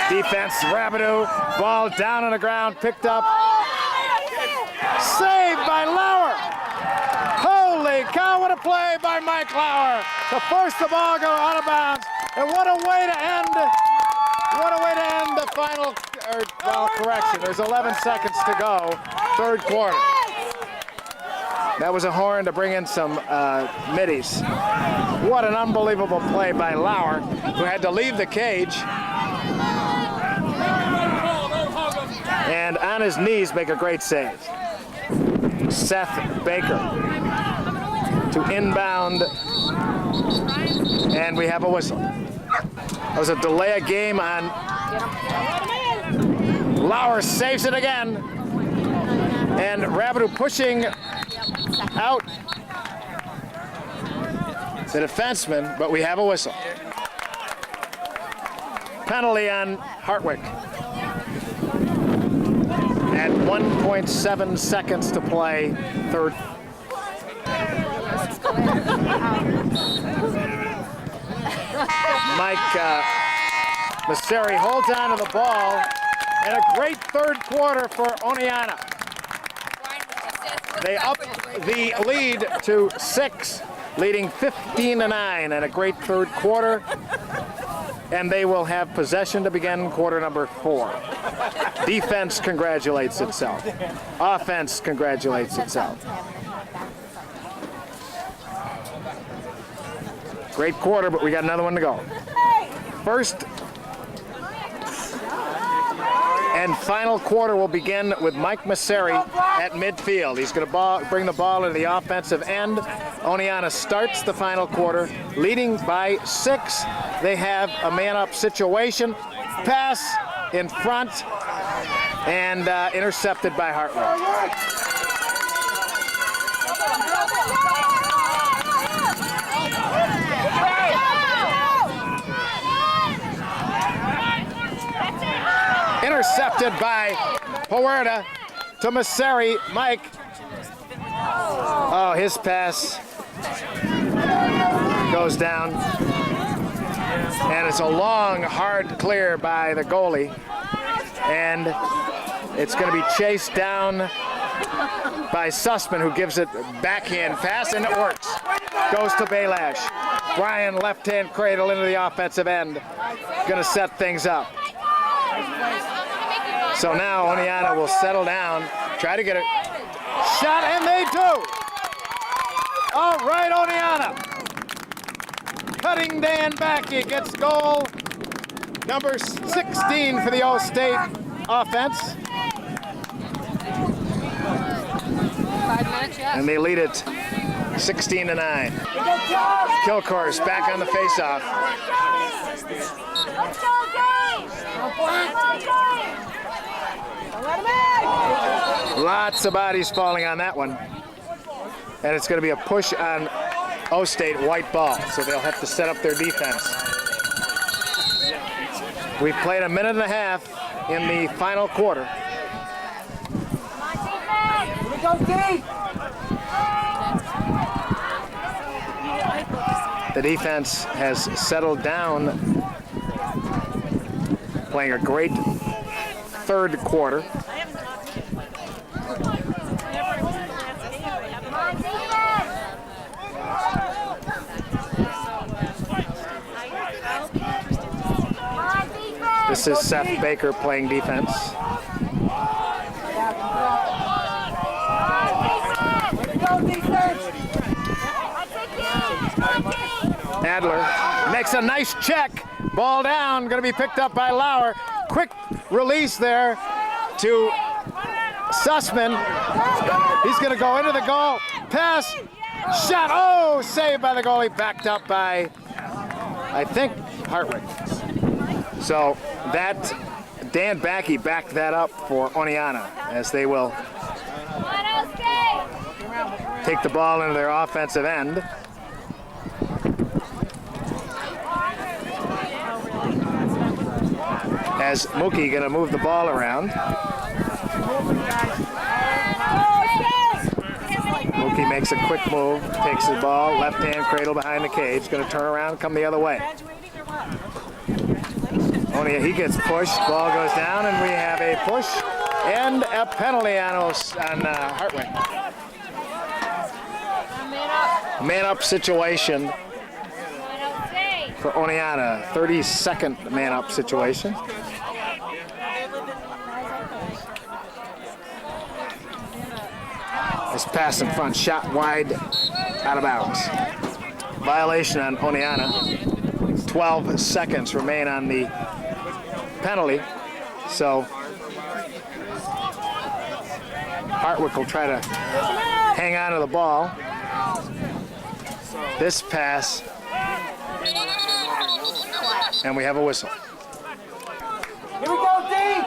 Defense, Rabideau, ball down on the ground, picked up. Saved by Lauer. Holy cow, what a play by Mike Lauer to force the ball go out of bounds. And what a way to end the final, correction. There's 11 seconds to go, third quarter. That was a horn to bring in some middies. What an unbelievable play by Lauer, who had to leave the cage. And on his knees make a great save. Seth Baker to inbound, and we have a whistle. That was a delay of game on. Lauer saves it again, and Rabideau pushing out the defenseman, but we have a whistle. Penalty on Hartwick. At 1.7 seconds to play, third. Mike Masseri holds on to the ball, and a great third quarter for Oneonta. They up the lead to 6, leading 15-9, and a great third quarter. And they will have possession to begin quarter number 4. Defense congratulates itself. Offense congratulates itself. Great quarter, but we got another one to go. First and final quarter will begin with Mike Masseri at midfield. He's going to bring the ball into the offensive end. Oneonta starts the final quarter, leading by 6. They have a man-up situation. Pass in front, and intercepted by Hartwick. Intercepted by Puerta to Masseri. Mike. Oh, his pass goes down. And it's a long, hard clear by the goalie. And it's going to be chased down by Sussman, who gives it backhand pass, and it works. Goes to Baylash. Brian, left-hand cradle into the offensive end. Going to set things up. So now Oneonta will settle down, try to get it. Shot, and they do! All right, Oneonta. Cutting Dan Backey gets goal number 16 for the All-State offense. 5 minutes, yes. And they lead it 16-9. Kilcourse back on the faceoff. Let's go, Dave! Lots of bodies falling on that one. And it's going to be a push on O-State, white ball, so they'll have to set up their defense. We've played a minute and a half in the final quarter. The defense has settled down, playing a great third quarter. This is Seth Baker playing defense. Adler makes a nice check. Ball down, going to be picked up by Lauer. Quick release there to Sussman. He's going to go into the goal. Pass, shot. Oh, saved by the goalie. Backed up by, I think, Hartwick. So that, Dan Backey backed that up for Oneonta as they will take the ball into their offensive end. As Mookie gonna move the ball around. Mookie makes a quick move, takes the ball, left hand cradle behind the cage, gonna turn around, come the other way. He gets pushed, ball goes down, and we have a push and a penalty on Hartwick. Man up situation for Oneonta, 32nd man up situation. This pass in front, shot wide, out of bounds. Violation on Oneonta. 12 seconds remain on the penalty, so Hartwick will try to hang on to the ball. This pass, and we have a whistle. Here we go, Dave!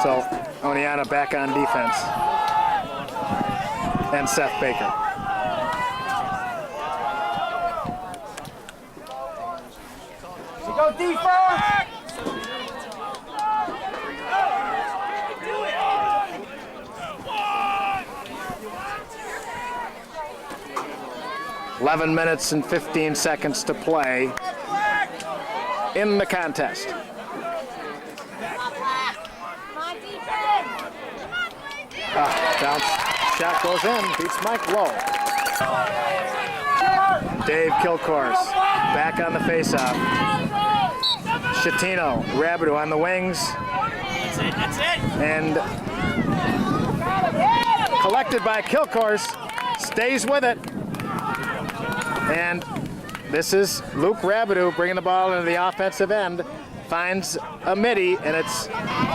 So Oneonta back on defense, and Seth Baker. Go defense! 11 minutes and 15 seconds to play in the contest. Bounce shot goes in, beats Mike Lowe. Dave Kilcourse back on the faceoff. Shatino, Rabideau on the wings. That's it. And collected by Kilcourse, stays with it. And this is Luke Rabideau bringing the ball into the offensive end. Finds a midi, and it's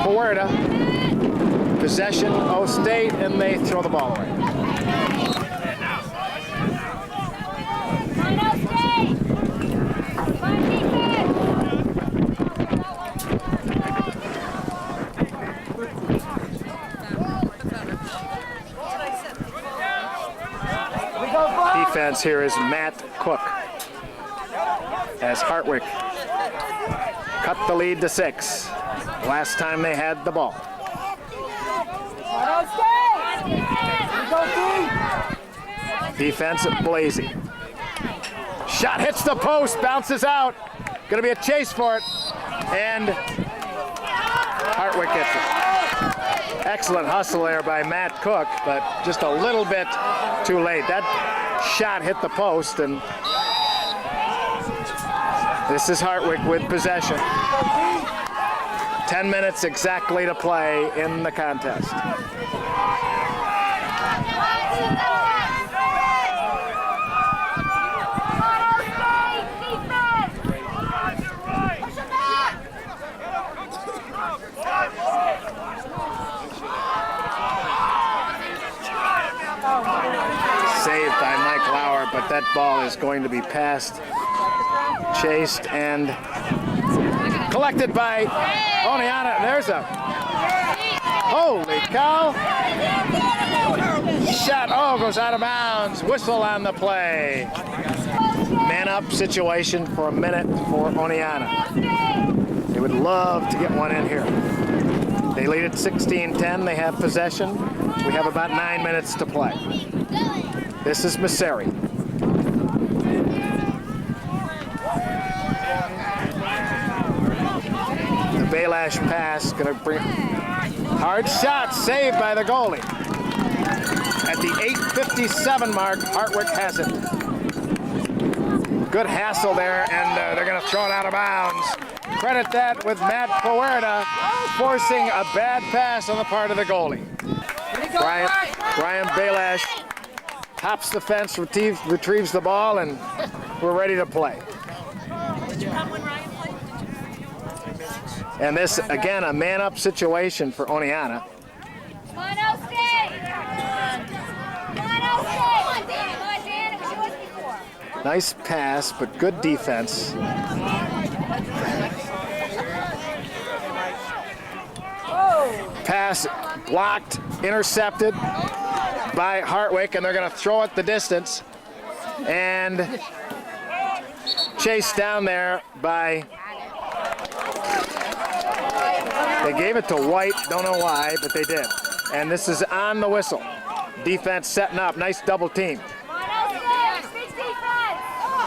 Puerta. Possession, O-State, and they throw the ball away. Defense here is Matt Cook as Hartwick cut the lead to 6 last time they had the ball. Defense Blasey. Shot hits the post, bounces out. Gonna be a chase for it, and Hartwick gets it. Excellent hustle there by Matt Cook, but just a little bit too late. That shot hit the post, and this is Hartwick with possession. 10 minutes exactly to play in the contest. Saved by Mike Lauer, but that ball is going to be passed, chased, and collected by Oneonta. There's a holy cow. Shot, goes out of bounds. Whistle on the play. Man up situation for a minute for Oneonta. They would love to get one in here. They lead at 16-10. They have possession. We have about 9 minutes to play. This is Masseri. The Belash pass going to bring hard shot, saved by the goalie. At the 8:57 mark, Hartwick has it. Good hassle there, and they're going to throw it out of bounds. Credit that with Matt Puerta forcing a bad pass on the part of the goalie. Brian Belash tops the fence, retrieves the ball, and we're ready to play. Did you come when Ryan played? And this, again, a man-up situation for Oneonta. Nice pass, but good defense. Pass blocked, intercepted by Hartwick, and they're going to throw it the distance. And chased down there by, they gave it to White, don't know why, but they did. And this is on the whistle. Defense setting up, nice double team.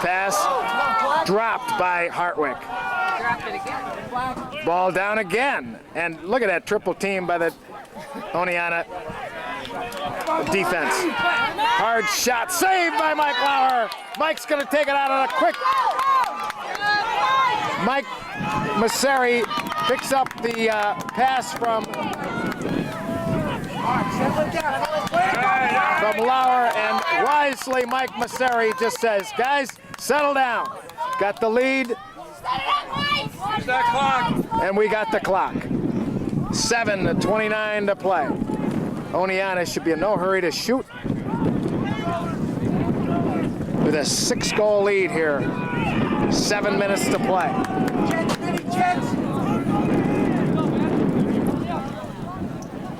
Pass dropped by Hartwick. Ball down again. And look at that triple team by the Oneonta defense. Hard shot, saved by Mike Lauer. Mike's going to take it out on a quick. Mike Masseri picks up the pass from Lauer, and wisely Mike Masseri just says, guys, settle down. Got the lead. Use that clock. And we got the clock. 7:29 to play. Oneonta should be in no hurry to shoot. With a 6-goal lead here. 7 minutes to play.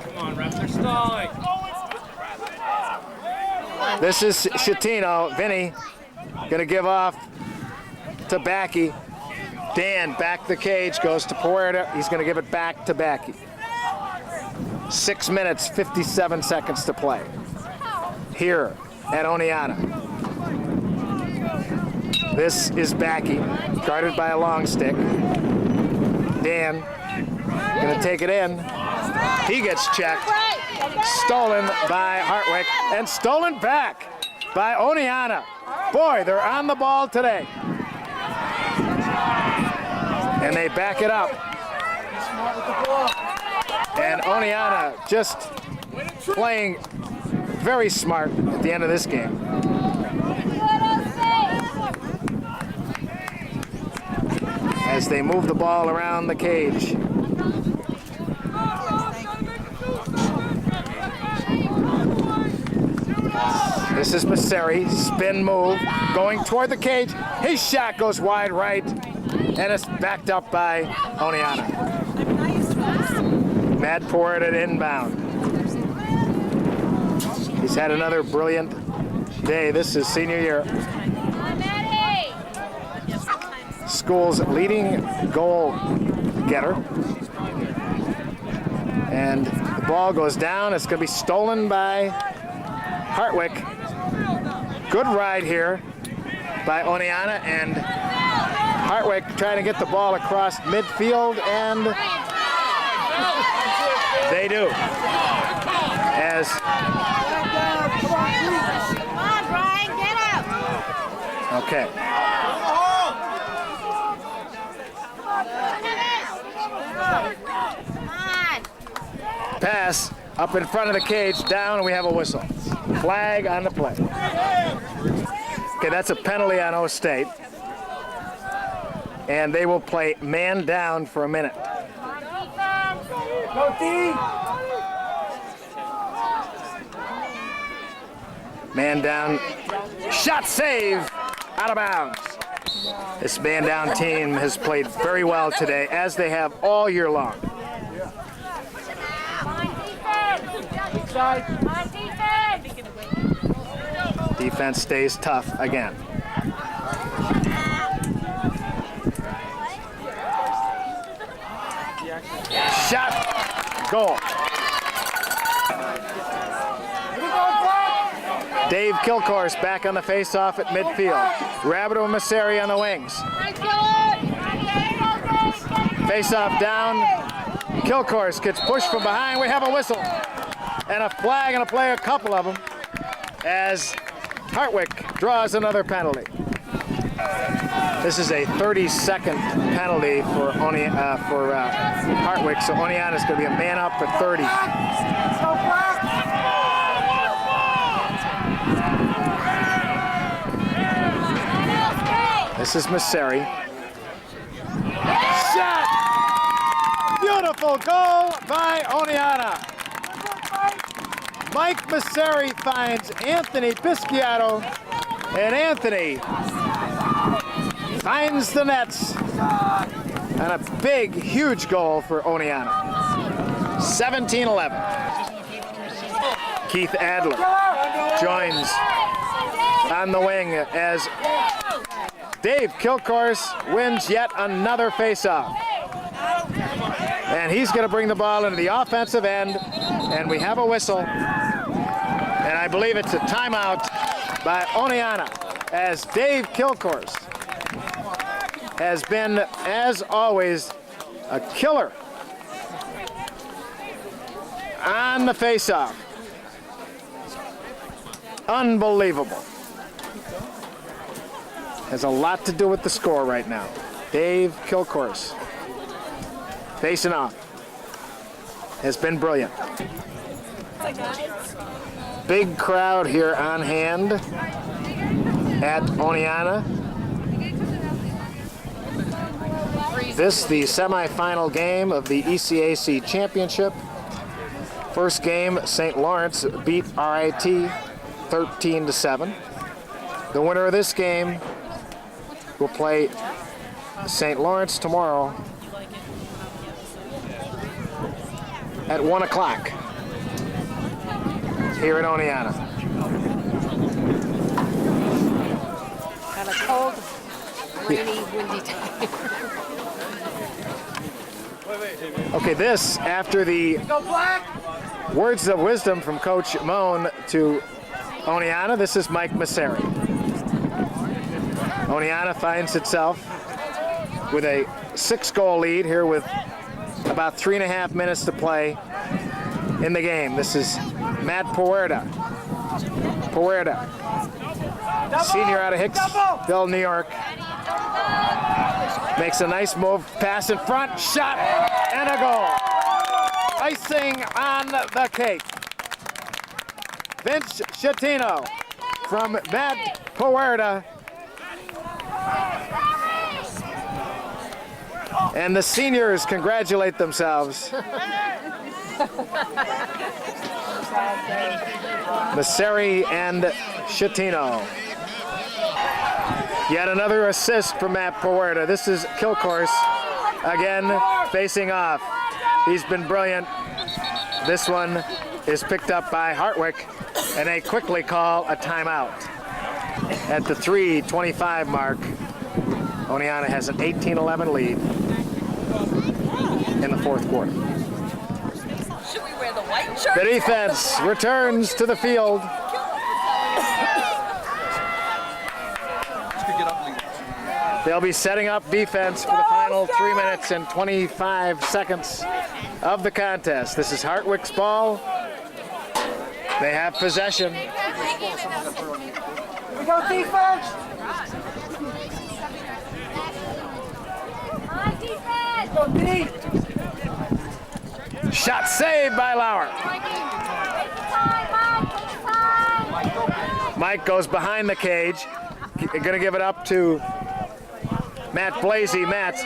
Come on, refs are stalling. This is Schettino. Vinny going to give off to Backy. Dan back the cage, goes to Puerta. He's going to give it back to Backy. 6 minutes, 57 seconds to play here at Oneonta. This is Backy, guarded by a long stick. Dan going to take it in. He gets checked. Stolen by Hartwick and stolen back by Oneonta. Boy, they're on the ball today. And they back it up. And Oneonta just playing very smart at the end of this game. As they move the ball around the cage. This is Masseri, spin move, going toward the cage. His shot goes wide right, and it's backed up by Oneonta. Matt Puerta at inbound. He's had another brilliant day. This is senior year. School's leading goal getter. And the ball goes down. It's going to be stolen by Hartwick. Good ride here by Oneonta, and Hartwick trying to get the ball across midfield, and they do. As Ryan, get up. Okay. Come on. Pass up in front of the cage, down, and we have a whistle. Flag on the play. Okay, that's a penalty on O State. And they will play man down for a minute. Go D. Man down, shot save, out of bounds. This man down team has played very well today, as they have all year long. Defense stays tough again. Shot, goal. Dave Kilcourse back on the face-off at midfield. Rabido Masseri on the wings. Face-off down. Kilcourse gets pushed from behind. We have a whistle and a flag and a play, a couple of them, as Hartwick draws another penalty. This is a 30-second penalty for Hartwick, so Oneonta is going to be a man up for 30. This is Masseri. Shot! Beautiful goal by Oneonta. Mike Masseri finds Anthony Pisciato, and Anthony finds the nets. And a big, huge goal for Oneonta. 17-11. Keith Adler joins on the wing as Dave Kilcourse wins yet another faceoff. And he's going to bring the ball into the offensive end, and we have a whistle. And I believe it's a timeout by Oneonta, as Dave Kilcourse has been, as always, a killer on the faceoff. Unbelievable. Has a lot to do with the score right now. Dave Kilcourse, facing off, has been brilliant. Big crowd here on hand at Oneonta. This, the semifinal game of the ECAC Championship. First game, St. Lawrence beat RIT 13-7. The winner of this game will play St. Lawrence tomorrow at 1 o'clock here in Oneonta. On a cold, rainy, windy time. Okay, this after the words of wisdom from Coach Moan to Oneonta. This is Mike Masseri. Oneonta finds itself with a 6-goal lead here with about 3.5 minutes to play in the game. This is Matt Puerta. Senior out of Hicksville, New York. Makes a nice move, pass in front, shot, and a goal. Icing on the cake. Vince Schettino from Matt Puerta. And the seniors congratulate themselves. Masseri and Schettino. Yet another assist from Matt Puerta. This is Kilcourse again facing off. He's been brilliant. This one is picked up by Hartwick, and they quickly call a timeout. At the 3:25 mark, Oneonta has an 18-11 lead in the fourth quarter. Should we wear the white shirt? The defense returns to the field. They'll be setting up defense for the final 3 minutes and 25 seconds of the contest. This is Hartwick's ball. They have possession. go defense! Go deep! Shot saved by Lauer. Mike goes behind the cage. Going to give it up to Matt Blasey. Matt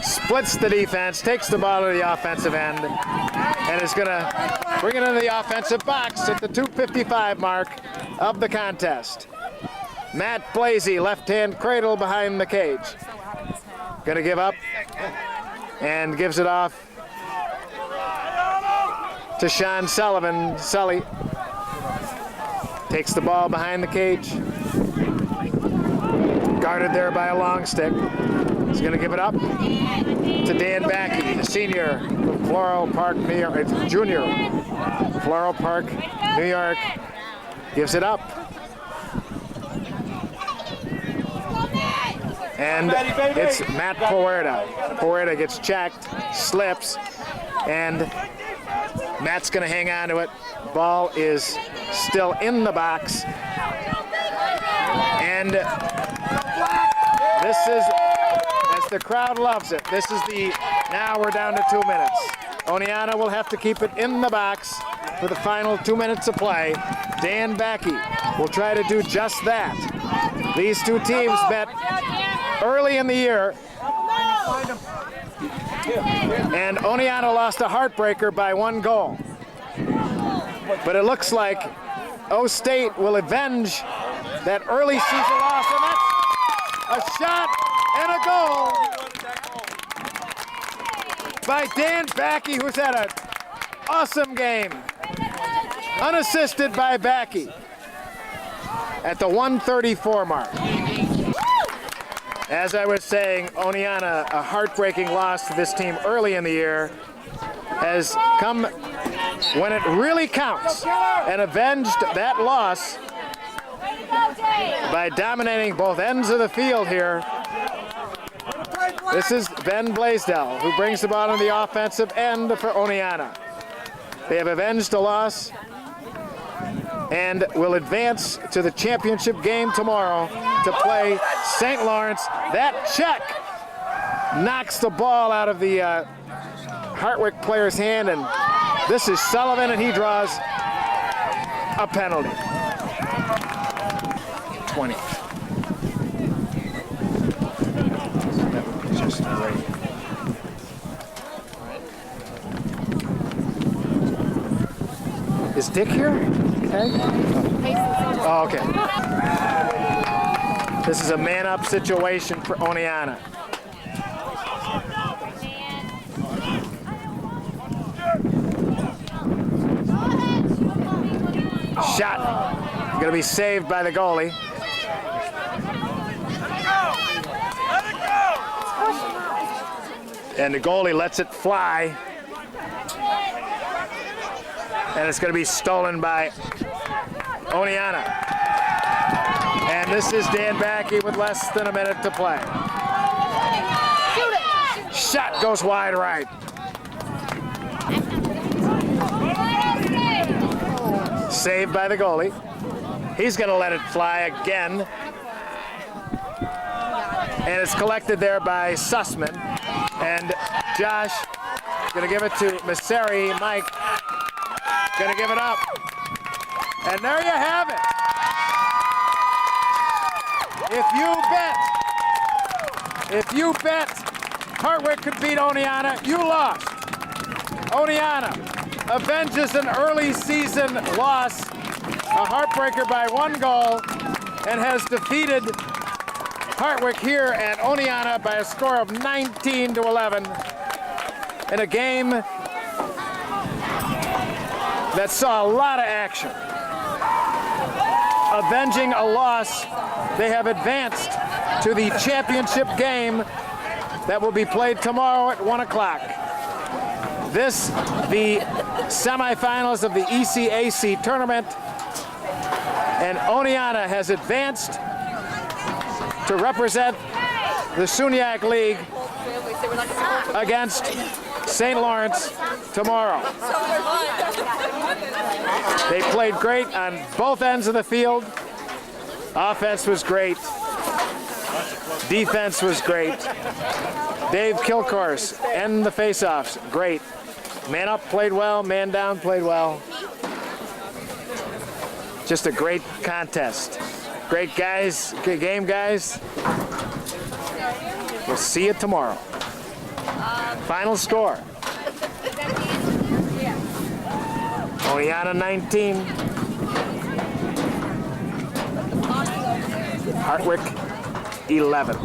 splits the defense, takes the ball to the offensive end, and is going to bring it into the offensive box at the 2:55 mark of the contest. Matt Blasey, left-hand cradle behind the cage. Going to give up and gives it off to Sean Sullivan. Sully takes the ball behind the cage. Guarded there by a long stick. He's going to give it up to Dan Backey, the senior from Floral Park, New York. It's junior, Floral Park, New York. Gives it up. And it's Matt Puerta. Puerta gets checked, slips, and Matt's going to hang on to it. Ball is still in the box. And this is, as the crowd loves it, this is the, now we're down to 2 minutes. Oneonta will have to keep it in the box for the final 2 minutes of play. Dan Backey will try to do just that. These two teams met early in the year, and Oneonta lost a heartbreaker by 1 goal. But it looks like O State will avenge that early season loss, and that's a shot and a goal by Dan Backey, who's had an awesome game. Unassisted by Backey at the 1:34 mark. As I was saying, Oneonta, a heartbreaking loss to this team early in the year, has come when it really counts and avenged that loss by dominating both ends of the field here. This is Ben Blaisdell, who brings the ball on the offensive end for Oneonta. They have avenged the loss and will advance to the championship game tomorrow to play St. Lawrence. That check knocks the ball out of the Hartwick player's hand, and this is Sullivan, and he draws a penalty. 20. That would be just great. Is Dick here? Okay. Oh, okay. This is a man-up situation for Oneonta. Shot. Going to be saved by the goalie. And the goalie lets it fly. And it's going to be stolen by Oneonta. And this is Dan Backey with less than a minute to play. Shot goes wide right. Saved by the goalie. He's going to let it fly again. And it's collected there by Sussman. And Josh going to give it to Messeri. Mike going to give it up. And there you have it. If you bet Hartwick could beat Oneonta, you lost. Oneonta avenges an early season loss, a heartbreaker by 1 goal, and has defeated Hartwick here at Oneonta by a score of 19-11 in a game that saw a lot of action. Avenging a loss, they have advanced to the championship game that will be played tomorrow at 1 o'clock. This, the semifinals of the ECAC tournament, and Oneonta has advanced to represent the SUNYAC League against St. Lawrence tomorrow. They played great on both ends of the field. Offense was great. Defense was great. Dave Kilcourse and the faceoffs, great. Man up played well, man down played well. Just a great contest. Great guys, good game, guys. We'll see you tomorrow. Final score. Oneonta 19. Hartwick 11.